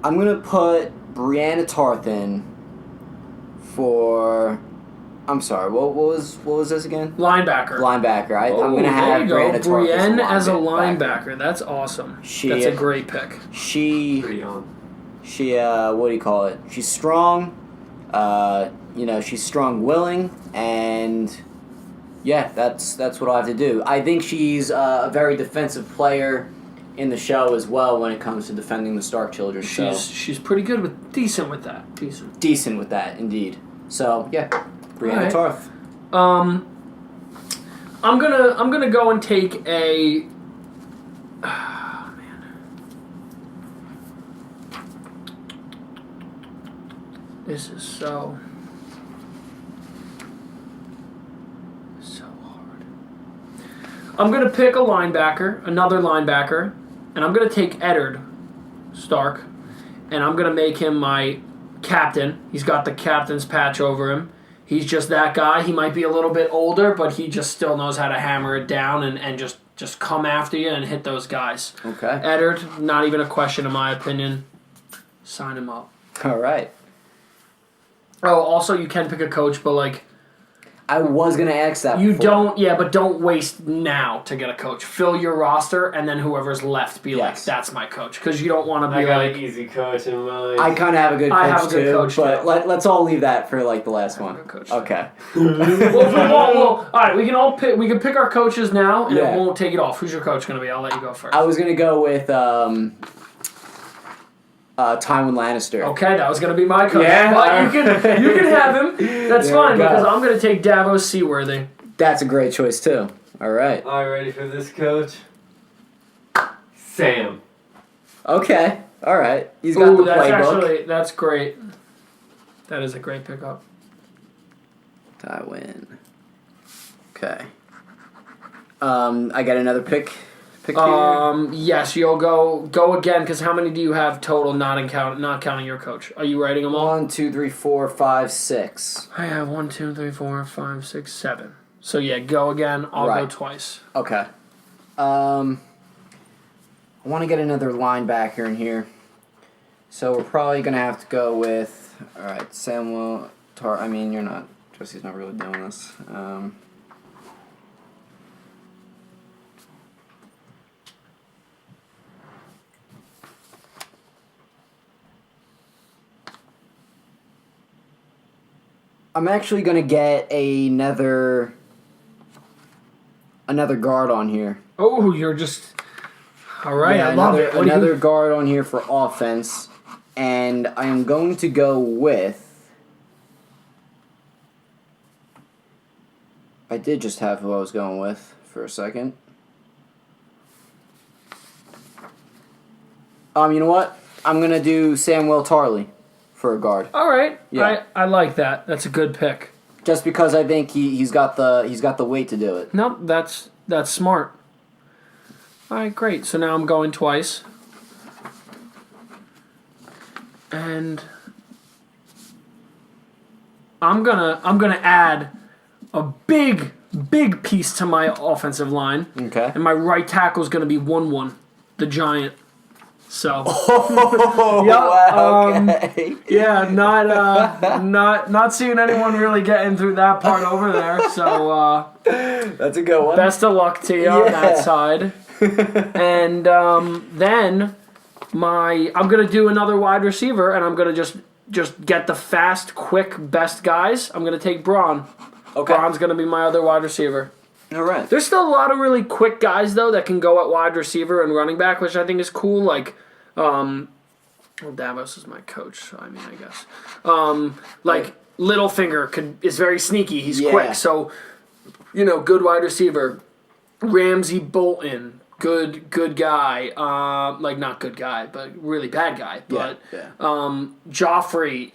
I'm gonna put Brianna Tarth in for. I'm sorry. What was this again? Linebacker. I'm gonna have Brianna Tarth Brienne as a linebacker. That's awesome. That's a great pick. She what do you call it? She's strong. She's strong-willing, and yeah, that's what I have to do. I think she's a very defensive player in the show as well when it comes to defending the Stark children. She's pretty good decent with that. Decent with that, indeed. So yeah, Brianna Tarth. I'm gonna go and take a. This is so hard. I'm going to pick another linebacker, and I'm going to take Eddard Stark, and I'm going to make him my captain. He's got the captain's patch over him. He's just that guy. He might be a little bit older, but he just still knows how to hammer it down and just come after you and hit those guys. Okay. Eddard, not even a question in my opinion. Sign him up. All right. Oh, also you can pick a coach, but like I was gonna ask that. But don't waste now to get a coach. Fill your roster, and then whoever's left, like, that's my coach, because you don't want to be I got an easy coach in mind. I kind of have a good coach I have a good coach but let's all leave that for like the last one. Okay. Well, all right, we can all pick. We can pick our coaches now, and it won't take it off. Who's your coach gonna be? I'll let you go first. I was gonna go with Tywin Lannister. Okay, that was going to be my coach. Yeah, but you can have him. That's fine, because I'm going to take Davos Seaworthy. That's a great choice, too. All right. Are you ready for this, coach? Sam. Okay. All right. He's got the playbook. That's great. That is a great pickup. Tywin. Okay. I got another pick here. Yes, you'll go again, because how many do you have total, not counting your coach? Are you writing them all? 1, 2, 3, 4, 5, 6. I have 1, 2, 3, 4, 5, 6, 7. So yeah, go again. I'll go twice. Okay. I want to get another linebacker in here. So we're probably going to have to go with, all right, Samuel you're not, Jesse's not really doing this. I'm actually going to get another guard on here. Oh, you're just... All right, yeah, I love it. Another guard on here for offense. And I am going to go with... I did just have who I was going with for a second. You know what? I'm going to do Samwell Tarly for a guard. All right. Yeah. I like that. That's a good pick. Just because I think he's got the weight to do it. No, that's smart. All right, great. So now I'm going twice. And I'm gonna add a big piece to my offensive line. Okay. And my right tackle is gonna be 1-1, the Giant. So. Wow, okay. Yeah, not seeing anyone really getting through that part over there. So. That's a good one. Best of luck to you on that side. And then I'm gonna do another wide receiver, and I'm gonna just get the fast, quick, best guys. I'm gonna take Braun. Okay. Braun's gonna be my other wide receiver. All right. There's still a lot of really quick guys though that can go at wide receiver and running back, which I think is cool. Like, well, Davos is my coach, so I mean, I guess. Like Littlefinger is very sneaky. He's quick, so good wide receiver. Ramsey Bolton, good guy. Like not good guy, but really bad guy. But Joffrey,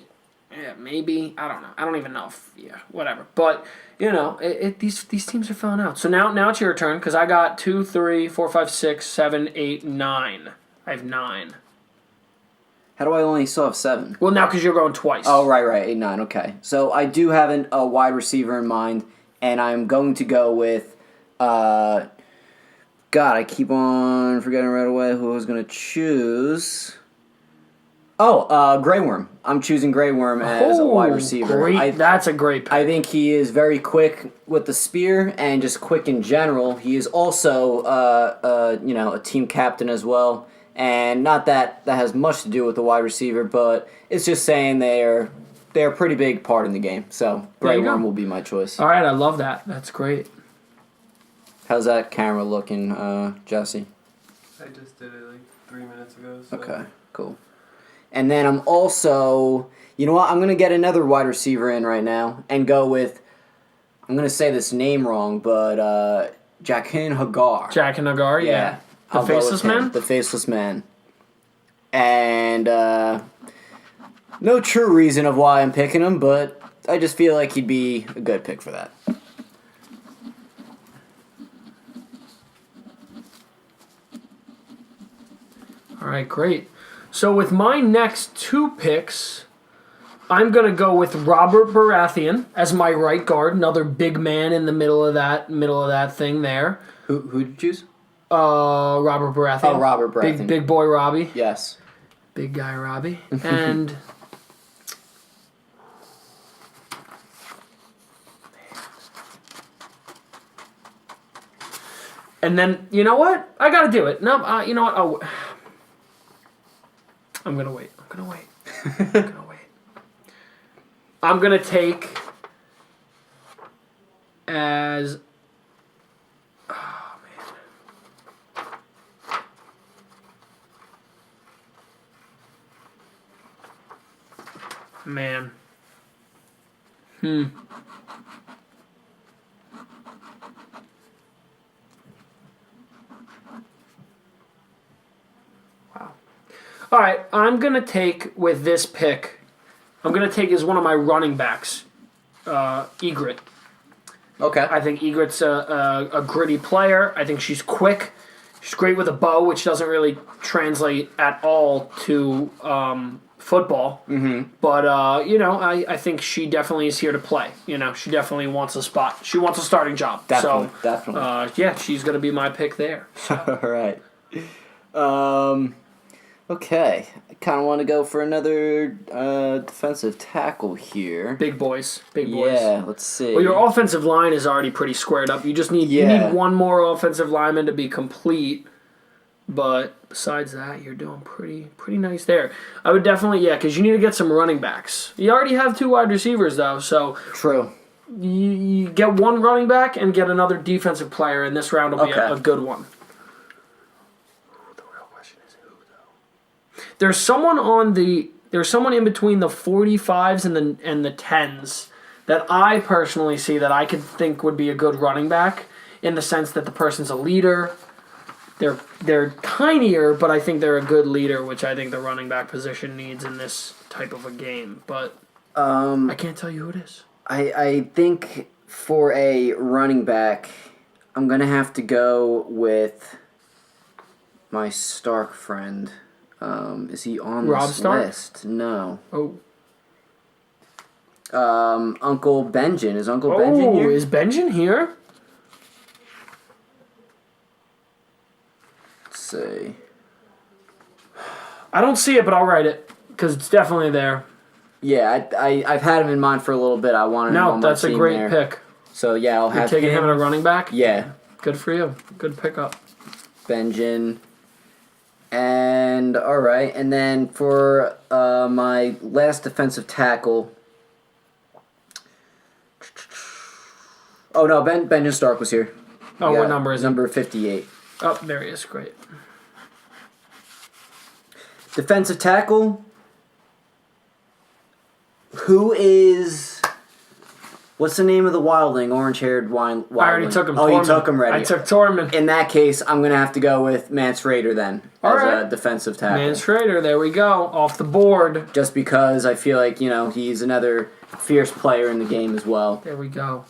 yeah, maybe I don't know. I don't even know if whatever. But these teams are filling out. So now it's your turn because I got 2, 3, 4, 5, 6, 7, 8, 9. I have 9. How do I only still have 7? Well, now because you're going twice. Oh, right. 8, 9. Okay. So I do have a wide receiver in mind, and I'm going to go with. God, I keep on forgetting right away who I was going to choose. Oh, Grey Worm. I'm choosing Grey Worm as a wide receiver. Great. That's a great pick. I think he is very quick with the spear and just quick in general. He is also, a team captain as well. And not that has much to do with the wide receiver, but it's just saying they're a pretty big part in the game. So Grey Worm will be my choice. All right, I love that. That's great. How's that camera looking, Jesse? I just did it like 3 minutes ago. So. Okay, cool. And then I'm also, you know what? I'm gonna get another wide receiver in right now and go with. I'm gonna say this name wrong, but Jaqen Hagar. Jaqen Hagar, yeah. The Faceless Man? The Faceless Man. And no true reason of why I'm picking him, but I just feel like he'd be a good pick for that. All right, great. So with my next 2 picks, I'm going to go with Robert Baratheon as my right guard, another big man in the middle of that thing there. Who'd you choose? Robert Baratheon. Oh, Robert Baratheon. Big boy Robbie. Yes. Big guy Robbie. And then, you know what? I got to do it. No, you know what? Oh, I'm going to wait. I'm going to take as... Man. Wow. All right, I'm going to take with this pick, I'm going to take as one of my running backs, Egret. Okay. I think Egret's a gritty player. I think she's quick. She's great with a bow, which doesn't really translate at all to football. Mm-hmm. But, I think she definitely is here to play. She definitely wants a spot. She wants a starting job. Definitely. She's going to be my pick there. So. All right. Okay. I kind of want to go for another defensive tackle here. Big boys. Yeah, let's see. Well, your offensive line is already pretty squared up. You just need you need one more offensive lineman to be complete. But besides that, you're doing pretty nice there. I would definitely, because you need to get some running backs. You already have 2 wide receivers, though, so... True. You get one running back and get another defensive player, and this round will be a good one. The real question is who, though? There's someone in between the 45s and the 10s that I personally see that I could think would be a good running back, in the sense that the person's a leader. They're tinier, but I think they're a good leader, which I think the running back position needs in this type of a game. But I can't tell you who it is. I think for a running back, I'm going to have to go with my Stark friend. Is he on Rob this Stark? list? No. Oh. Uncle Benjen. Is Uncle Benjen here? Is Benjen here? See. I don't see it, but I'll write it because it's definitely there. Yeah, I've had him in mind for a little bit. I wanted him on my that's team a great there. pick. So yeah, I'll have taking him at a running back. Yeah, good for you. Good pickup. Benjen. And all right, and then for my last defensive tackle. Oh no, Benjen Stark was here. Oh, what number is he? Number 58. Oh, there he is. Great. Defensive tackle. Who is What's the name of the wildling? Orange-haired wildling. I already took him. Oh, Tormund. you took him already. I took Tormund. In that case, I'm going to have to go with Mance Rayder then as a defensive tackle. Mance Rayder, there we go. Off the board. Just because I feel like, he's another fierce player in the game as well. There we go.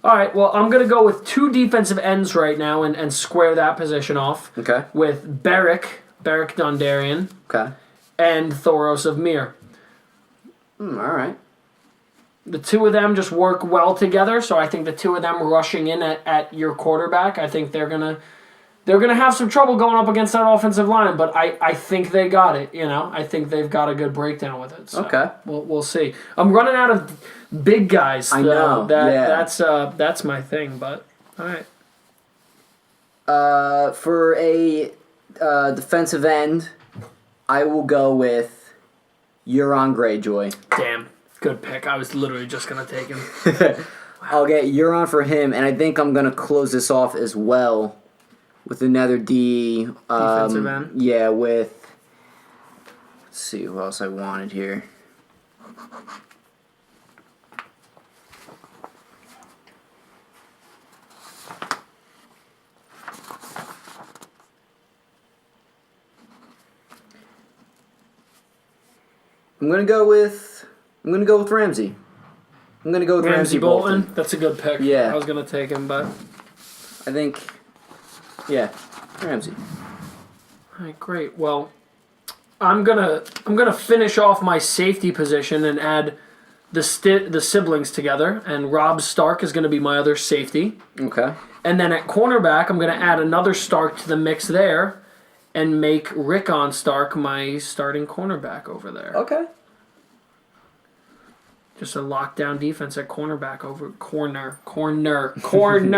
All right, well, I'm going to go with 2 defensive ends right now and square that position off. Okay. With Beric Dondarrion. Okay. And Thoros of Myr. All right. The 2 of them just work well together, so I think the 2 of them rushing in at your quarterback, I think they're gonna have some trouble going up against that offensive line, but I think they got it. I think they've got a good breakdown with it. So okay. We'll see. I'm running out of big guys. Though. I know. That's my thing. But all right. For a defensive end, I will go with Euron Greyjoy. Damn. Good pick. I was literally just going to take him. I'll get Euron for him, and I think I'm going to close this off as well with another defensive end? Yeah, with... Let's see who else I wanted here. I'm gonna go with Ramsey. I'm gonna go with Ramsey Bolton. That's a good pick. Yeah, I was gonna take him, but I think, Ramsey. All right, great. Well, I'm gonna finish off my safety position and add the siblings together, and Robb Stark is gonna be my other safety. Okay. And then at cornerback, I'm gonna add another Stark to the mix there, and make Rickon Stark my starting cornerback over there. Okay. Just a lockdown defense at cornerback over cornerback. Corner.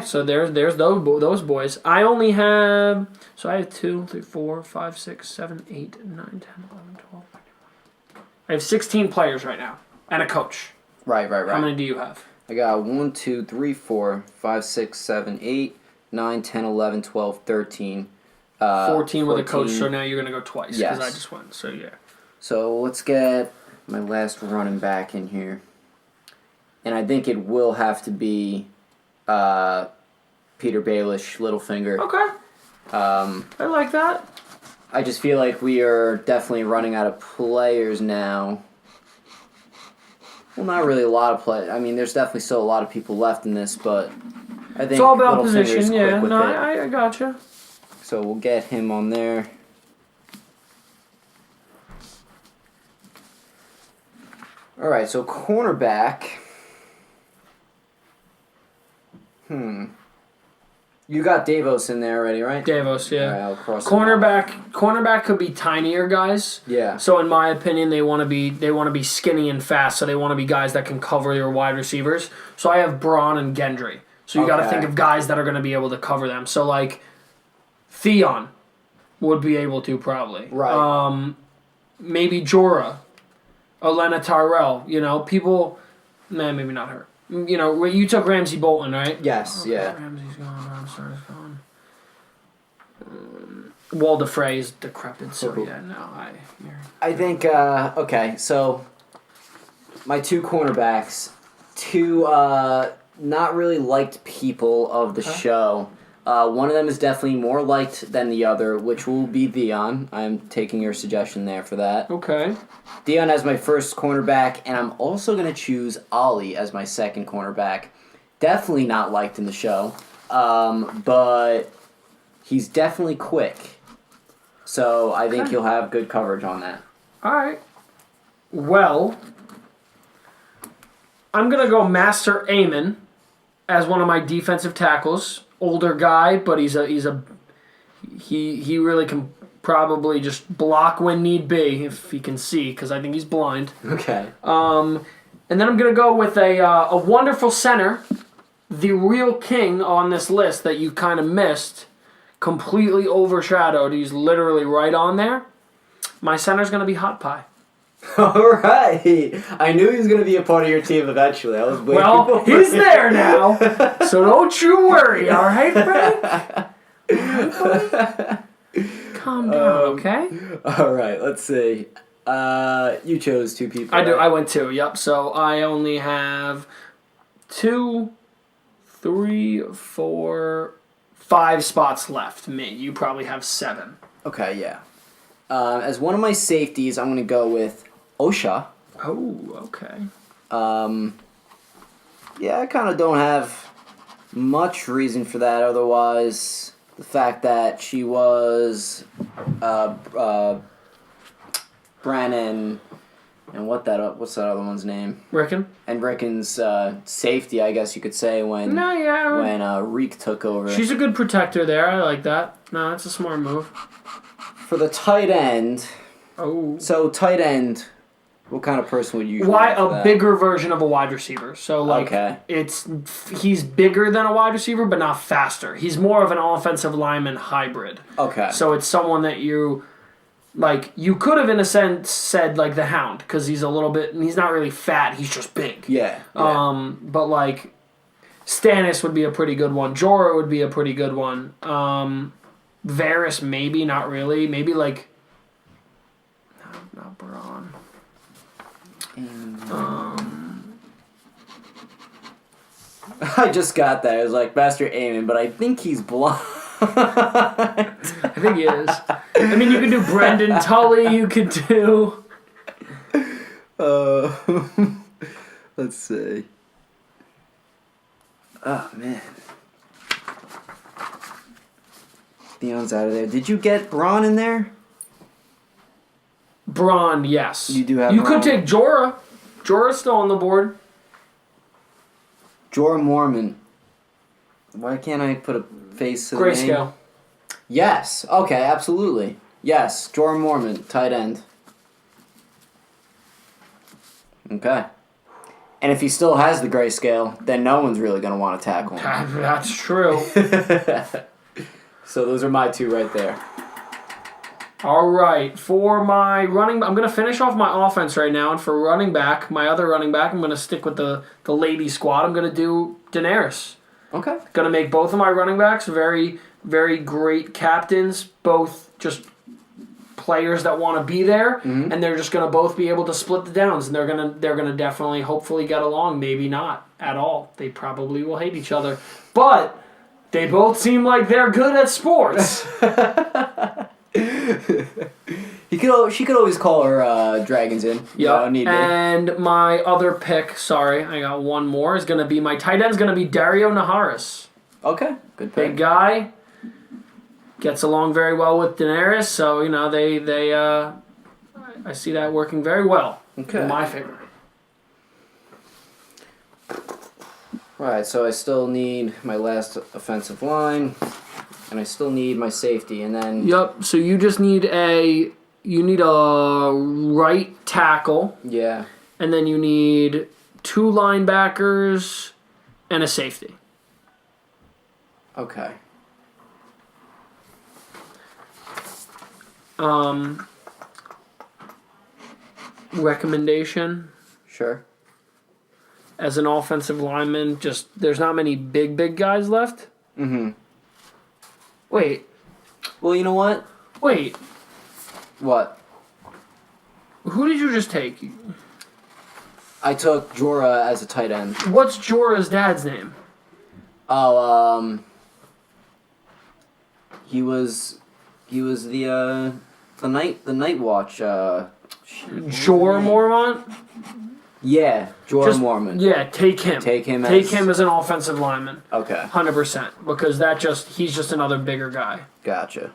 So there's those boys. I only have 2, 3, 4, 5, 6, 7, 8, 9, 10, 11, 12, 13. I have 16 players right now and a coach. Right. How many do you have? I got 1, 2, 3, 4, 5, 6, 7, 8, 9, 10, 11, 12, 13. 14 with a coach, so now you're going to go twice because I just went. So, yeah. So, let's get my last running back in here. And I think it will have to be Peter Baelish, Littlefinger. Okay. I like that. I just feel like we are definitely running out of players now. Well, not really a lot of players. I mean, there's definitely still a lot of people left in this, but I think it's all about Littlefinger's position. Yeah, quick with it. I gotcha. So we'll get him on there. All right, so cornerback. You got Davos in there already, right? Davos, yeah. All right, I'll cross cornerback could be tinier guys. Yeah. So in my opinion, they want to be skinny and fast. So they want to be guys that can cover your wide receivers. So I have Braun and Gendry. So you got to think of guys that are going to be able to cover them. So like Theon would be able to probably. Right. Maybe Jorah, Olenna Tyrell. People. Nah, maybe not her. You took Ramsey Bolton, right? Yes, yeah. Ramsey's gone, Ramsey's gone. Walder Frey is decrepit, so yeah, no, I think, okay, so my 2 cornerbacks, 2 not really liked people of the show. One of them is definitely more liked than the other, which will be Theon. I'm taking your suggestion there for that. Okay. Theon as my first cornerback, and I'm also going to choose Ollie as my second cornerback. Definitely not liked in the show, but he's definitely quick. So I think he'll have good coverage on that. All right. Well, I'm going to go Master Aemon as one of my defensive tackles. Older guy, but he really can probably just block when need be if he can see, because I think he's blind. Okay. And then I'm gonna go with a wonderful center, the real king on this list that you kind of missed, completely overshadowed. He's literally right on there. My center's gonna be Hot Pie. All right. I knew he was going to be a part of your team eventually. I was waiting Well, he's there now, so don't you worry, all right, Frank? Calm down, okay? All right, let's see. You chose 2 people. I do. Right? I went 2. Yep. So I only have 2, 3, 4, 5 spots left. Me. You probably have 7. Okay, yeah. As one of my safeties, I'm going to go with Osha. Oh, okay. Yeah, I kind of don't have much reason for that. Otherwise, the fact that she was Brannon and what's that other one's name? Rickon? And Rickon's safety, I guess you could say, when Reek took over. She's a good protector there. I like that. No, that's a smart move. For the tight end. Oh. So tight end, what kind of person would you? Bigger version of a wide receiver. So like, he's bigger than a wide receiver, but not faster. He's more of an offensive lineman hybrid. Okay. So it's someone that you could have in a sense said like the Hound, because he's not really fat. He's just big. Yeah. But like, Stannis would be a pretty good one. Jorah would be a pretty good one. Varys maybe, not really. Maybe like, not Braun. I just got that. It was like Master Aemon, but I think he's blind. I think he is. I mean, you could do Brendan Tully. You could do. Let's see. Oh man, Theon's out of there. Did you get Braun in there? Braun, yes. You do have. You Braun. could take Jorah. Jorah's still on the board. Jorah Mormon. Why can't I put a face to the name? Grayscale. Yes. Okay. Absolutely. Yes. Jorah Mormon, tight end. Okay. And if he still has the grayscale, then no one's really going to want to tackle him. That's true. So those are my 2 right there. All right. For my running, I'm going to finish off my offense right now. And for running back, my other running back, I'm going to stick with the lady squad. I'm going to do Daenerys. Okay. Going to make both of my running backs very, very great captains. Both just players that want to be there, and they're just going to both be able to split the downs, and they're gonna definitely, hopefully, get along. Maybe not at all. They probably will hate each other, but they both seem like they're good at sports. She could always call her dragons in. Yeah. And my other pick, sorry, I got one more, is going to be my tight end is going to be Dario Naharis. Okay, good pick. Big guy. Gets along very well with Daenerys, so, I see that working very well in my favor. Alright, so I still need my last offensive line, and I still need my safety, and then... Yep, so you just need a right tackle. Yeah. And then you need 2 linebackers and a safety. Okay. Recommendation. Sure. As an offensive lineman, there's not many big guys left. Mm-hmm. Wait. Well, you know what? Wait. What? Who did you just take? I took Jorah as a tight end. What's Jorah's dad's name? Oh, he was the night watch. Jorah Mormont? Yeah, Jorah Mormont. Yeah, take him. Take him as an offensive lineman. Okay. 100%. Because he's just another bigger guy. Gotcha.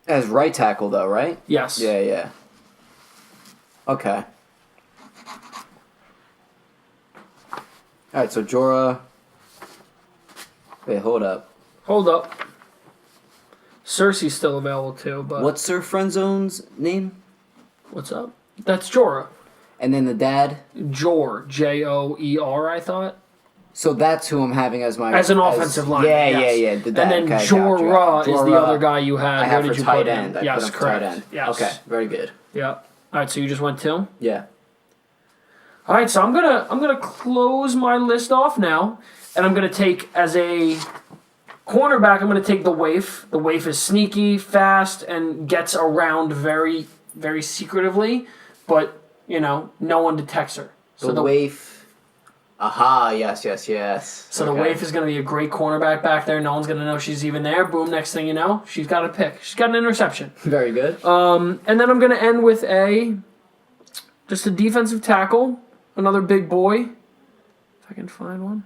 As right tackle, though, right? Yes. Yeah. Okay. Alright, so Jorah... Wait, hold up. Cersei's still available, too, but... What's Sir Friendzone's name? What's up? That's Jorah. And then the dad? Jor. Joer, I thought. So that's who I'm having as my... As an offensive lineman, Yeah. The dad. And then Jorah is the other guy you had. I have Where for did you tight put end. him? Yes, correct. Tight end. Yes. Okay, very good. Yeah. Alright, so you just went 2? Yeah. Alright, so I'm gonna close my list off now, and I'm gonna take as a Cornerback, I'm going to take the Waif. The Waif is sneaky, fast, and gets around very, very secretively, but, no one detects her. So the Waif. Aha, yes. So the Waif is going to be a great cornerback back there. No one's going to know she's even there. Boom, next thing you know, she's got a pick. She's got an interception. Very good. And then I'm going to end with just a defensive tackle. Another big boy. If I can find one.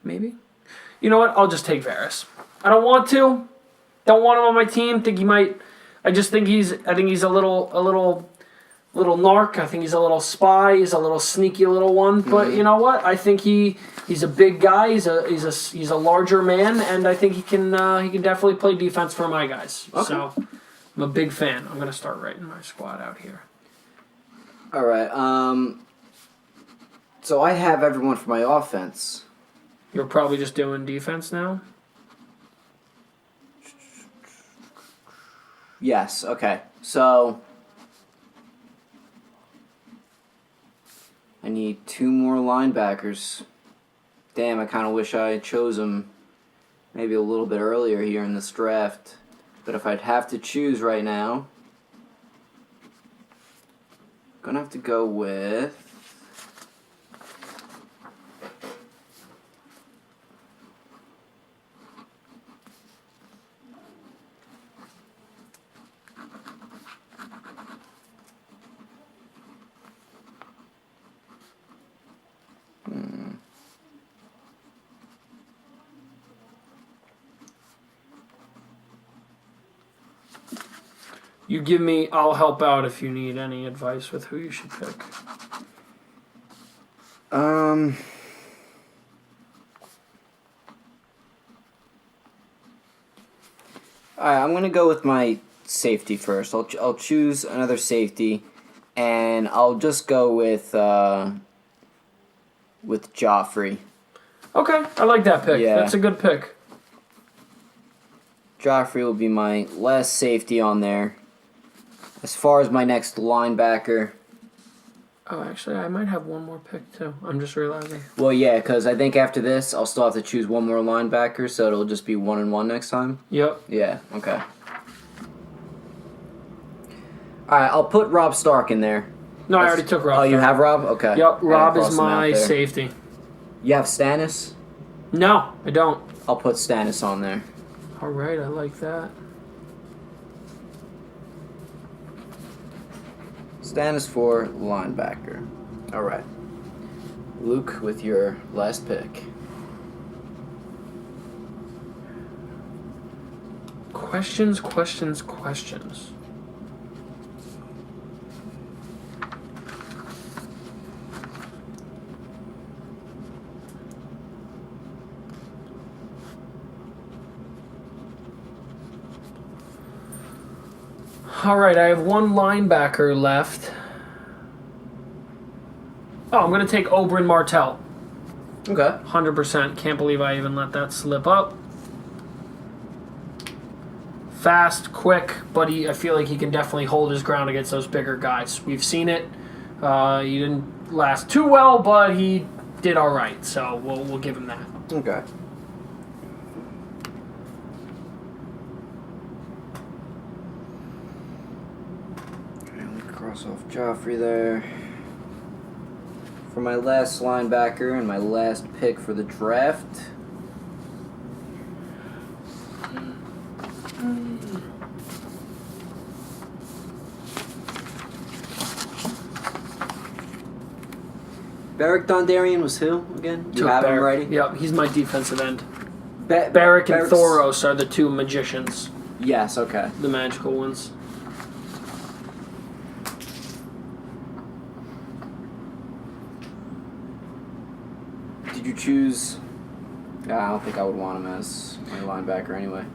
Maybe. You know what? I'll just take Varys. I don't want to. Don't want him on my team. Think he might. I think he's a little narc. I think he's a little spy. He's a little sneaky little one. But you know what? I think he's a big guy. He's a larger man, and I think he can definitely play defense for my guys. Okay. So I'm a big fan. I'm gonna start writing my squad out here. All right. So I have everyone for my offense. You're probably just doing defense now? Yes, okay. So I need 2 more linebackers. Damn, I kind of wish I chose them maybe a little bit earlier here in this draft. But if I'd have to choose right now, I'm going to have to go with... You give me, I'll help out if you need any advice with who you should pick. Alright, I'm going to go with my safety first. I'll choose another safety, and I'll just go with Joffrey. Okay, I like that pick. Yeah. That's a good pick. Joffrey will be my last safety on there. As far as my next linebacker... Oh, actually, I might have one more pick, too. I'm just realizing. Well, yeah, because I think after this, I'll still have to choose one more linebacker, so it'll just be 1-1 next time. Yep. Yeah, okay. Alright, I'll put Rob Stark in there. No, I already took Rob. Oh, you have Rob? Okay. Yep, Rob is my safety. You have Stannis? No, I don't. I'll put Stannis on there. All right, I like that. Stannis for linebacker. All right. Luke with your last pick. Questions. All right, I have one linebacker left. Oh, I'm going to take Oberyn Martell. Okay. 100%. Can't believe I even let that slip up. Fast, quick, but I feel like he can definitely hold his ground against those bigger guys. We've seen it. He didn't last too well, but he did all right, so we'll give him that. Okay. Cross off Joffrey there. For my last linebacker and my last pick for the draft. Beric Dondarrion was who again? You have him ready? Yep, he's my defensive end. Beric and Thoros are the two magicians. Yes, okay. The magical ones. Did you choose... I don't think I would want him as my linebacker anyway.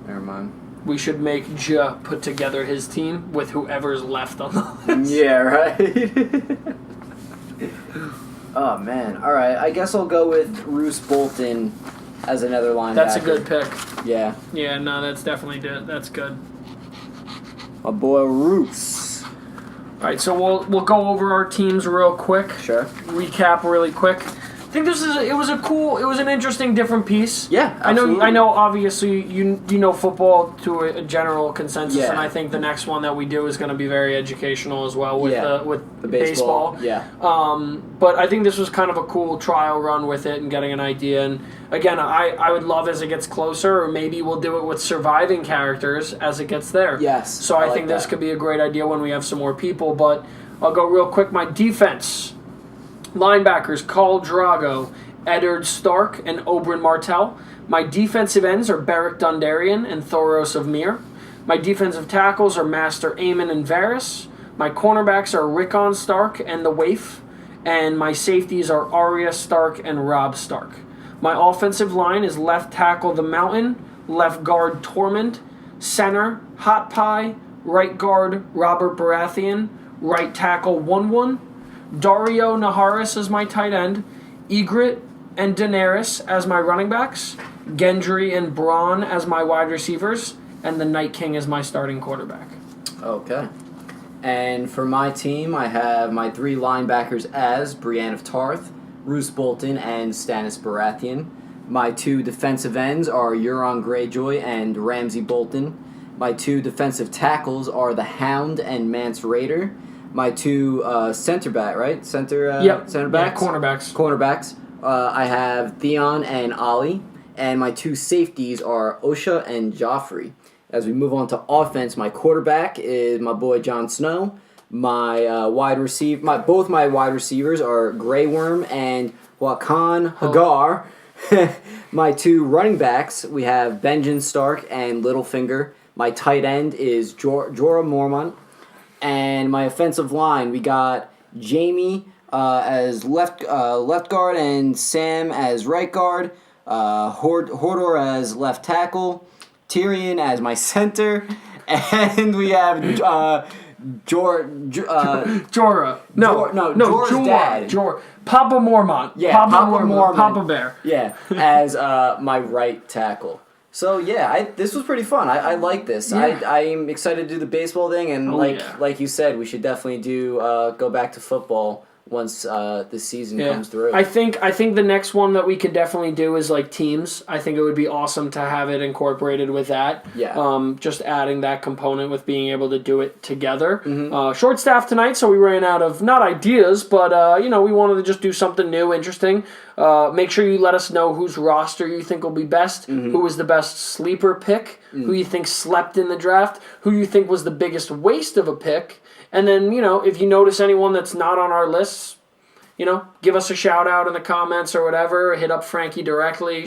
Never mind. We should make Ja put together his team with whoever's left on the list. Yeah, right? Oh, man. All right, I guess I'll go with Roose Bolton as another linebacker. That's a good pick. Yeah. Yeah, no, that's definitely good. That's good. My boy Roose. All right, so we'll go over our teams real quick. Sure. Recap really quick. think it was an interesting, different piece. Yeah, absolutely. I know. Obviously, you know football to a general consensus, and I think the next one that we do is going to be very educational as well with the baseball. Yeah. But I think this was kind of a cool trial run with it and getting an idea. And again, I would love as it gets closer, or maybe we'll do it with surviving characters as it gets there. Yes. So I think this could be a great idea when we have some more people. But I'll go real quick. My defense. Linebackers, Khal Drago, Eddard Stark, and Oberyn Martell. My defensive ends are Beric Dondarrion and Thoros of Myr. My defensive tackles are Master Aemon and Varys. My cornerbacks are Rickon Stark and the Waif. And my safeties are Arya Stark and Robb Stark. My offensive line is left tackle The Mountain, left guard Tormund, center Hot Pie, right guard Robert Baratheon, right tackle Wun, Dario Naharis as my tight end, Ygritte and Daenerys as my running backs, Gendry and Bronn as my wide receivers, and the Night King as my starting quarterback. Okay. And for my team, I have my 3 linebackers as Brienne of Tarth, Roose Bolton, and Stannis Baratheon. My 2 defensive ends are Euron Greyjoy and Ramsay Bolton. My 2 defensive tackles are the Hound and Mance Rayder. My 2 center back, right? Center backs? Yeah, cornerbacks. I have Theon and Ollie. And my 2 safeties are Osha and Joffrey. As we move on to offense, my quarterback is my boy Jon Snow. My both my wide receivers are Grey Worm and Hakan Hagar. My 2 running backs, we have Benjen Stark and Littlefinger. My tight end is Jorah Mormont. And my offensive line, we got Jamie as left guard and Sam as right guard, Hodor as left tackle, Tyrion as my center, and we have Jorah. Jorah's dad. Papa Mormont. Yeah, Papa Mormont. Papa Bear. Yeah, as my right tackle. So yeah, this was pretty fun. I like this. Yeah. I'm excited to do the baseball thing, and like you said, we should definitely go back to football once the season comes through. I think the next one that we could definitely do is like teams. I think it would be awesome to have it incorporated with that. Yeah. Just adding that component with being able to do it together. Mm-hmm. Short staff tonight, so we ran out of not ideas, but we wanted to just do something new, interesting. Make sure you let us know whose roster you think will be best, who was the best sleeper pick, who you think slept in the draft, who you think was the biggest waste of a pick. And then, if you notice anyone that's not on our lists, give us a shout out in the comments or whatever. Hit up Frankie directly,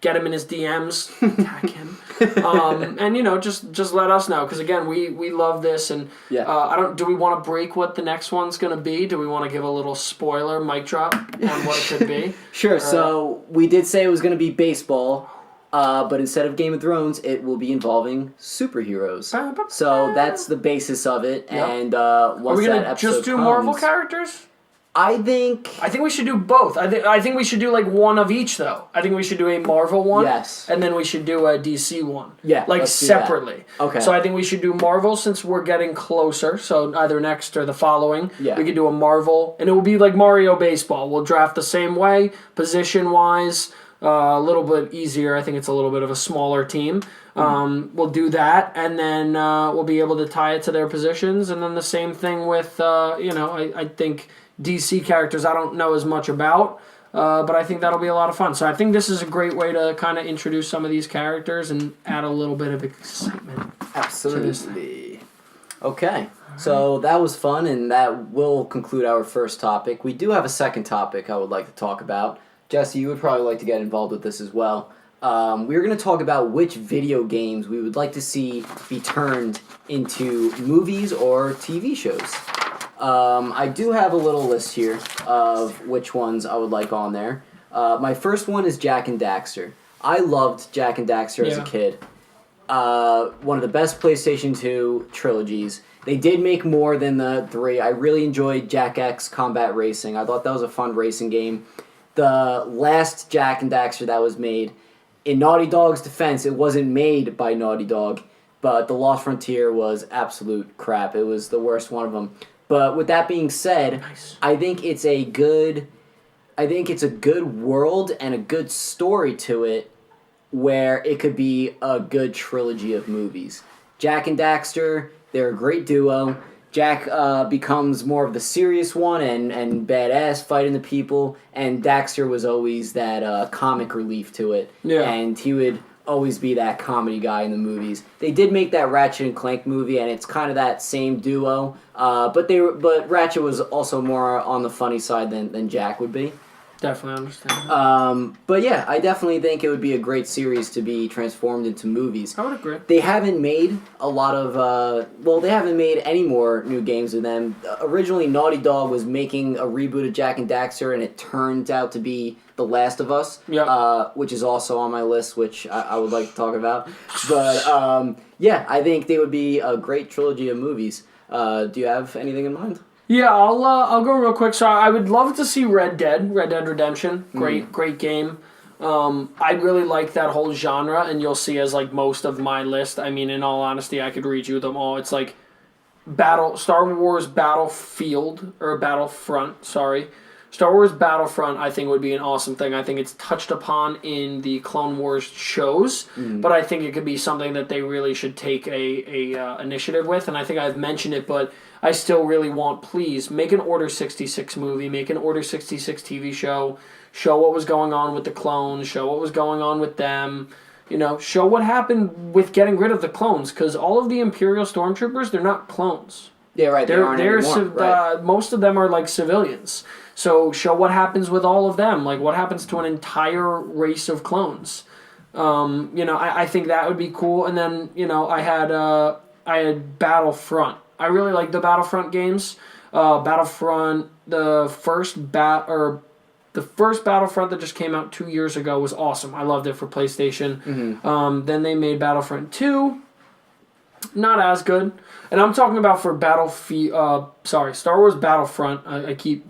get him in his DMs, tag him, and just let us know. Because again, we love this, and do we want to break what the next one's gonna be? Do we want to give a little spoiler, mic drop on what it could be? Sure. So we did say it was gonna be baseball. But instead of Game of Thrones, it will be involving superheroes. So that's the basis of it. Yep. And once that episode just do Marvel characters? I think we should do both. I think we should do like one of each though. I think we should do a Marvel one. Yes. And then we should do a DC one. Yeah. Like separately. Okay. So I think we should do Marvel since we're getting closer. So either next or the following. Yeah. We could do a Marvel, and it will be like Mario Baseball. We'll draft the same way, position wise. A little bit easier. I think it's a little bit of a smaller team. We'll do that, and then we'll be able to tie it to their positions. And then the same thing with, I think DC characters I don't know as much about, but I think that'll be a lot of fun. So I think this is a great way to kind of introduce some of these characters and add a little bit of excitement. Absolutely. Okay. So that was fun, and that will conclude our first topic. We do have a second topic I would like to talk about. Jesse, you would probably like to get involved with this as well. We're going to talk about which video games we would like to see be turned into movies or TV shows. I do have a little list here of which ones I would like on there. My first one is Jak and Daxter. I loved Jak and Daxter as a kid. One of the best PlayStation 2 trilogies. They did make more than the 3. I really enjoyed Jak X Combat Racing. I thought that was a fun racing game. The last Jak and Daxter that was made, in Naughty Dog's defense, it wasn't made by Naughty Dog, but The Lost Frontier was absolute crap. It was the worst one of them. But with that being said, I think it's a good I think it's a good world and a good story to it where it could be a good trilogy of movies. Jack and Daxter, they're a great duo. Jack becomes more of the serious one and badass fighting the people, and Daxter was always that comic relief to it. Yeah. And he would always be that comedy guy in the movies. They did make that Ratchet and Clank movie, and it's kind of that same duo. But Ratchet was also more on the funny side than Jack would be. Definitely understand. But yeah, I definitely think it would be a great series to be transformed into movies. I would agree. They haven't made a lot of, they haven't made any more new games of them. Originally, Naughty Dog was making a reboot of Jack and Daxter, and it turned out to be The Last of Us, which is also on my list, which I would like to talk about. But yeah, I think they would be a great trilogy of movies. Do you have anything in mind? Yeah, I'll go real quick. So I would love to see Red Dead Redemption. Great game. I really like that whole genre, and you'll see as like most of my list. I mean, in all honesty, I could read you them all. It's like Star Wars Battlefront. Star Wars Battlefront, I think, would be an awesome thing. I think it's touched upon in the Clone Wars shows, but I think it could be something that they really should take a initiative with. And I think I've mentioned it, but I still really want, please, make an Order 66 movie, make an Order 66 TV show, show what was going on with the clones, show what was going on with them, show what happened with getting rid of the clones, because all of the Imperial Stormtroopers, they're not clones. Yeah, right. Most of them are like civilians. So show what happens with all of them. Like what happens to an entire race of clones. I think that would be cool. And then I had Battlefront. I really like the Battlefront games. Battlefront, the first Battlefront that just came out 2 years ago was awesome. I loved it for PlayStation. Mm-hmm. Then they made Battlefront 2. Not as good. And I'm talking about for Star Wars Battlefront.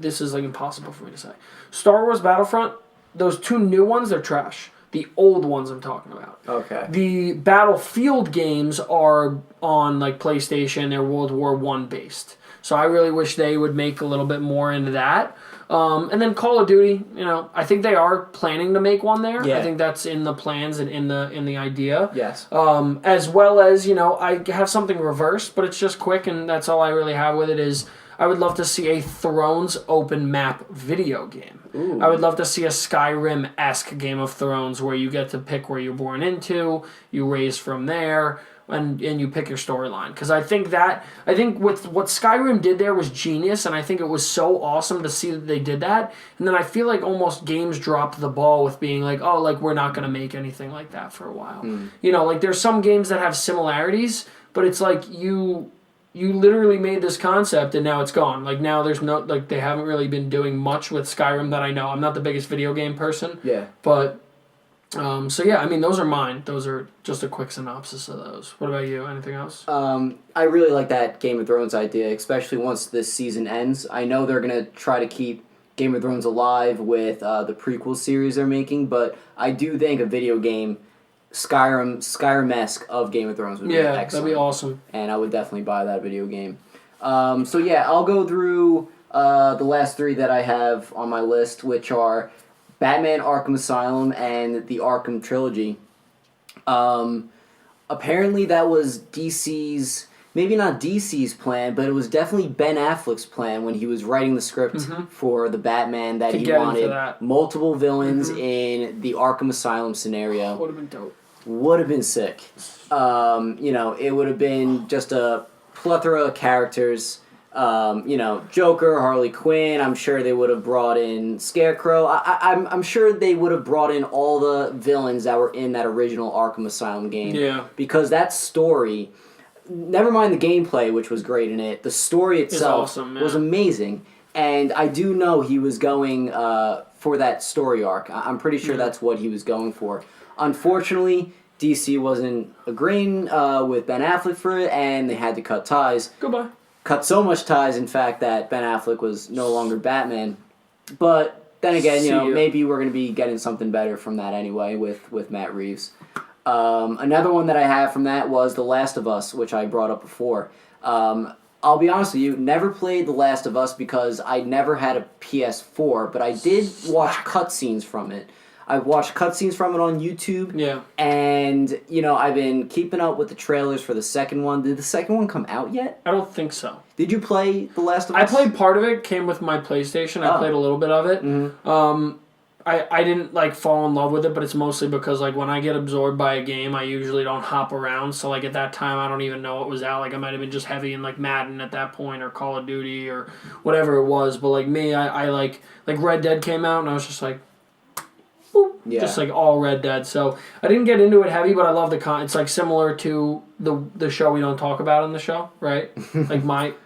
This is like impossible for me to say. Star Wars Battlefront, those two new ones, they're trash. The old ones I'm talking about. Okay. The Battlefield games are on like PlayStation. They're World War I based. So I really wish they would make a little bit more into that. And then Call of Duty, I think they are planning to make one there. Yeah. I think that's in the plans and in the idea. Yes. As well as, I have something reversed, but it's just quick, and that's all I really have with it is I would love to see a Thrones open map video game. Ooh. I would love to see a Skyrim-esque Game of Thrones where you get to pick where you're born into, you raise from there, and you pick your storyline. Because I think with what Skyrim did there was genius, and I think it was so awesome to see that they did that. And then I feel like almost games dropped the ball with being like, oh, like we're not going to make anything like that for a while. Like there's some games that have similarities, but it's like you literally made this concept and now it's gone. Like now there's no, like they haven't really been doing much with Skyrim that I know. I'm not the biggest video game person. Yeah. But so yeah, I mean, those are mine. Those are just a quick synopsis of those. What about you? Anything else? I really like that Game of Thrones idea, especially once this season ends. I know they're going to try to keep Game of Thrones alive with the prequel series they're making, but I do think a video game, Skyrim-esque of Game of Thrones would be excellent. That'd be awesome. And I would definitely buy that video game. So yeah, I'll go through the last three that I have on my list, which are Batman Arkham Asylum and the Arkham Trilogy. Apparently that was DC's, maybe not DC's plan, but it was definitely Ben Affleck's plan when he was writing the script for the Batman that he wanted multiple villains in the Arkham Asylum scenario. Would have been dope. Would have been sick. It would have been just a plethora of characters. Joker, Harley Quinn. I'm sure they would have brought in Scarecrow. I'm sure they would have brought in all the villains that were in that original Arkham Asylum game. Yeah. Because that story, never mind the gameplay, which was great in it, the story itself was amazing. And I do know he was going for that story arc. I'm pretty sure that's what he was going for. Unfortunately, DC wasn't agreeing with Ben Affleck for it, and they had to cut ties. Goodbye. Cut so much ties, in fact, that Ben Affleck was no longer Batman. But then again, maybe we're going to be getting something better from that anyway with Matt Reeves. Another one that I have from that was The Last of Us, which I brought up before. I'll be honest with you, never played The Last of Us because I never had a PS4, but I did watch cutscenes from it. I watched cutscenes from it on YouTube. Yeah. And, I've been keeping up with the trailers for the second one. Did the second one come out yet? I don't think so. Did you play The Last of Us? I played part of it, came with my PlayStation. I played a little bit of it. Mm-hmm. I didn't, fall in love with it, but it's mostly because, when I get absorbed by a game, I usually don't hop around. So, at that time, I don't even know it was out. I might have been just heavy in, Madden at that point or Call of Duty or whatever it was. But, me, I Red Dead came out, and I was just like, boop, just, all Red Dead. So, I didn't get into it heavy, but I love the it's, similar to the show we don't talk about in the show, right?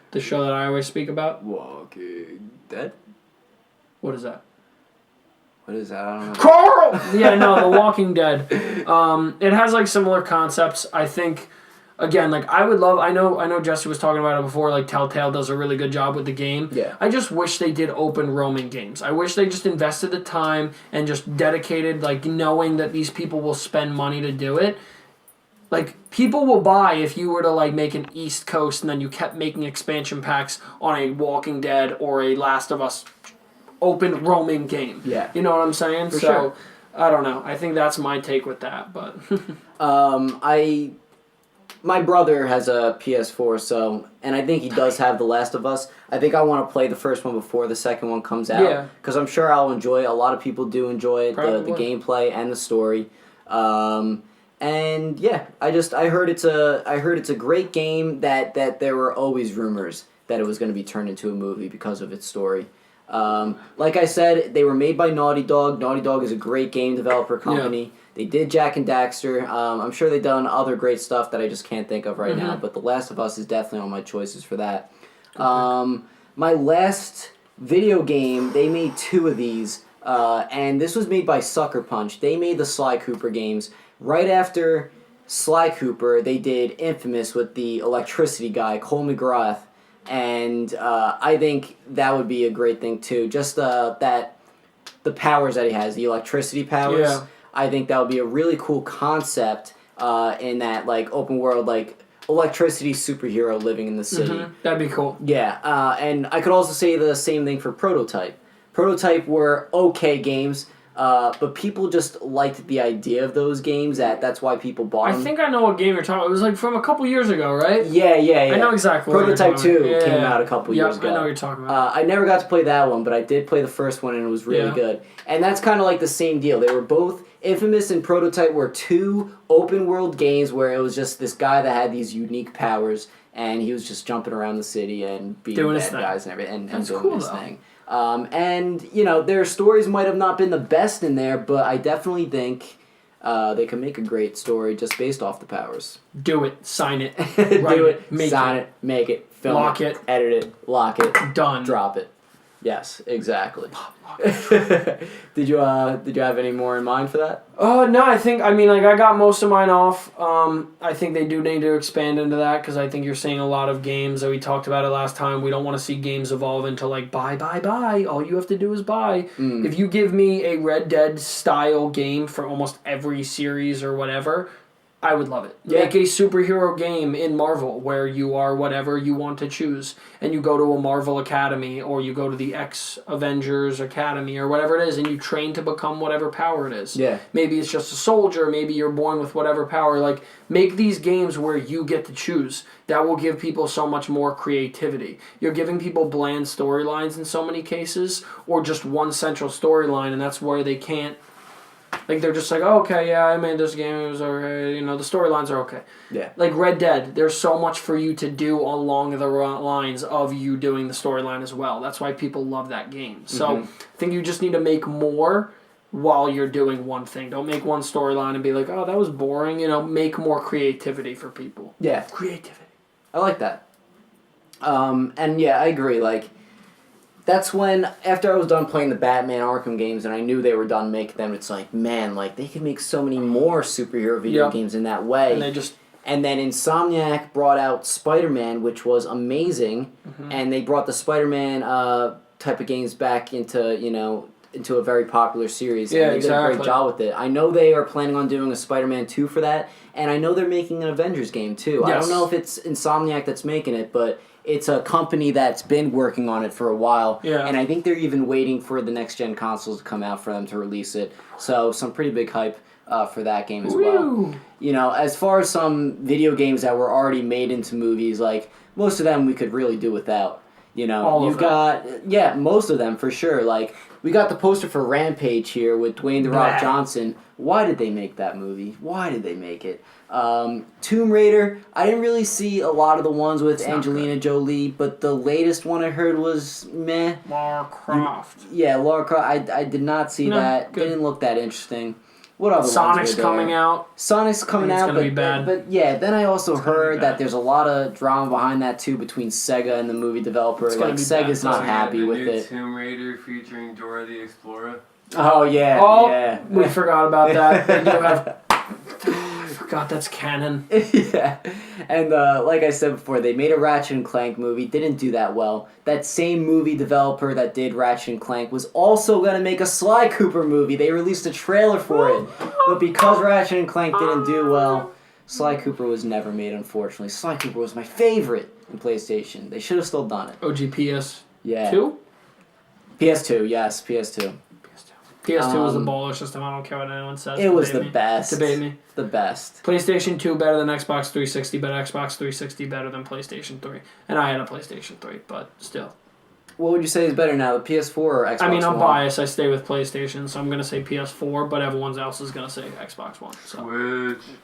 The show that I always speak about. Walking Dead? What is that? What is that? I don't know. Carl! Yeah, no, The Walking Dead. It has similar concepts. I think, again, I know Jesse was talking about it before. Telltale does a really good job with the game. Yeah. I just wish they did open roaming games. I wish they just invested the time and just dedicated, knowing that these people will spend money to do it. People will buy if you were to, make an East Coast and then you kept making expansion packs on a Walking Dead or a Last of Us open roaming game. Yeah. You know what I'm saying? For sure. I don't know. I think that's my take with that, but my brother has a PS4, and I think he does have The Last of Us. I think I want to play the first one before the second one comes out. Yeah. Because I'm sure I'll enjoy it. A lot of people do enjoy it, the gameplay and the story. And yeah, I heard it's a great game that there were always rumors that it was going to be turned into a movie because of its story. Like I said, they were made by Naughty Dog. Naughty Dog is a great game developer company. Yeah. They did Jak and Daxter. I'm sure they've done other great stuff that I just can't think of right now, but The Last of Us is definitely on my choices for that. My last video game, they made 2 of these, and this was made by Sucker Punch. They made the Sly Cooper games. Right after Sly Cooper, they did Infamous with the electricity guy, Cole McGrath. And I think that would be a great thing too. Just the powers that he has, the electricity powers. Yeah. I think that would be a really cool concept in that open world electricity superhero living in the city. That'd be cool. Yeah, and I could also say the same thing for Prototype. Prototype were okay games. But people just liked the idea of those games. That's why people bought them. I think I know what game you're talking about. It was from a couple years ago, right? Yeah. I know exactly what Prototype 2 came out a couple years ago. I know what you're talking about. I never got to play that one, but I did play the first one, and it was really good. And that's kind of the same deal. They were both, Infamous and Prototype were 2 open-world games where it was just this guy that had these unique powers, and he was just jumping around the city and beating bad guys and everything, and doing his thing. And, their stories might have not been the best in there, but I definitely think they can make a great story just based off the powers. Do it. Sign it. Do it. Sign it. Make it. Film lock it. Edit it. Lock it. Done. Drop it. Yes, exactly. Did you have any more in mind for that? No, I got most of mine off. I think they do need to expand into that because I think you're seeing a lot of games that we talked about it last time. We don't want to see games evolve into buy. All you have to do is buy. If you give me a Red Dead style game for almost every series or whatever, I would love it. Yeah. Make a superhero game in Marvel where you are whatever you want to choose. And you go to a Marvel Academy or you go to the Avengers Academy or whatever it is and you train to become whatever power it is. Yeah. Maybe it's just a soldier. Maybe you're born with whatever power. Make these games where you get to choose. That will give people so much more creativity. You're giving people bland storylines in so many cases or just one central storyline and that's where they can't. They're just oh, okay, yeah, I made this game, it was okay, the storylines are okay. Yeah. Red Dead, there's so much for you to do along the lines of you doing the storyline as well. That's why people love that game. So, I think you just need to make more while you're doing one thing. Don't make one storyline and be oh, that was boring, make more creativity for people. Yeah. Creativity. I like that. And yeah, I agree, that's when, after I was done playing the Batman Arkham games and I knew they were done making them, it's man, they could make so many more superhero video games in that way. And then Insomniac brought out Spider-Man, which was amazing, and they brought the Spider-Man type of games back into, into a very popular series. Yeah, and they did a great exactly. job with it. I know they are planning on doing a Spider-Man 2 for that, and I know they're making an Avengers game too. Yes. I don't know if it's Insomniac that's making it, but it's a company that's been working on it for a while. Yeah. And I think they're even waiting for the next-gen consoles to come out for them to release it. So some pretty big hype for that game as well. You know, as far as some video games that were already made into movies, like, most of them we could really do without. You know, you've got, most of them for sure. Like, we got the poster for Rampage here with Dwayne "The Rock" Johnson. Why did they make that movie? Why did they make it? Tomb Raider, I didn't really see a lot of the ones with Angelina Jolie, but the latest one I heard was meh. Lara Croft. Lara Croft, I did not see that. Good. Didn't look that interesting. What other Sonic's ones coming out. Sonic's coming out, gonna be bad. But yeah, then I also heard that there's a lot of drama behind that too between Sega and the movie developer. Like, Sega's not happy with it. Tomb Raider featuring Dora the Explorer. Oh yeah, we forgot about that. They do have. I forgot that's canon. Yeah, and like I said before, they made a Ratchet and Clank movie. Didn't do that well. That same movie developer that did Ratchet and Clank was also gonna make a Sly Cooper movie. They released a trailer for it, but because Ratchet and Clank didn't do well, Sly Cooper was never made. Unfortunately, Sly Cooper was my favorite in PlayStation. They should have still done it. OG PS. Yeah. 2? PS2, yes, PS2. PS2 was the baller system. I don't care what anyone says. It was the best. Debate me. The best. PlayStation 2 better than Xbox 360, but Xbox 360 better than PlayStation 3. And I had a PlayStation 3, but still. What would you say is better now, the PS4 or Xbox One? I mean, I'm biased. I stay with PlayStation, so I'm going to say PS4, but everyone else is going to say Xbox One. So. Switch.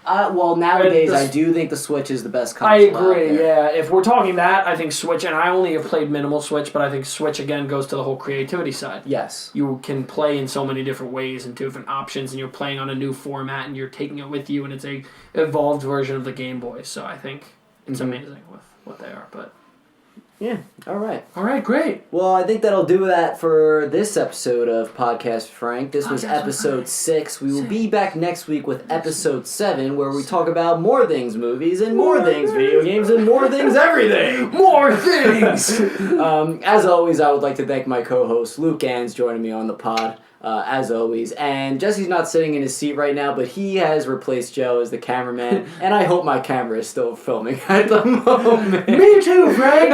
Well, nowadays, I do think the Switch is the best console. I agree, yeah. If we're talking that, I think Switch, and I only have played minimal Switch, but I think Switch, again, goes to the whole creativity side. Yes. You can play in so many different ways and different options, and you're playing on a new format, and you're taking it with you, and it's a evolved version of the Game Boy. So I think it's amazing with what they are, but... Yeah, all right. All right, great. Well, I think that'll do that for this episode of Podcast Frank. This was episode 6. We will be back next week with episode 7, where we talk about more things movies, and more things video games, and more things everything. More things! As always, I would like to thank my co-host, Luke Ganz, joining me on the pod. As always. And Jesse's not sitting in his seat right now, but he has replaced Joe as the cameraman, and I hope my camera is still filming at the moment. Me too, Frank!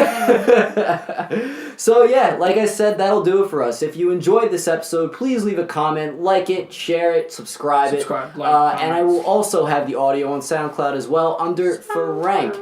So yeah, like I said, that'll do it for us. If you enjoyed this episode, please leave a comment, like it, share it, subscribe it. Like, and I will also have the audio on SoundCloud as well under Frank.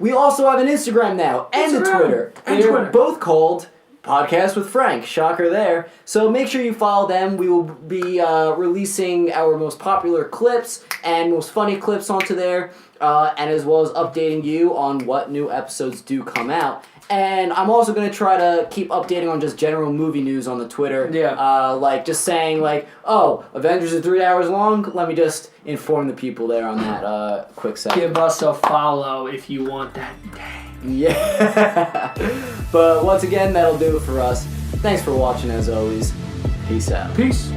We also have an Instagram now, and a Twitter. They're both called Podcast with Frank. Shocker there. So make sure you follow them. We will be releasing our most popular clips and most funny clips onto there, and as well as updating you on what new episodes do come out. And I'm also going to try to keep updating on just general movie news on the Twitter. Yeah. Like just saying like, oh, Avengers is 3 hours long. Let me just inform the people there on that quick second. Give us a follow if you want that. Yeah. But once again, that'll do it for us. Thanks for watching as always. Peace out. Peace.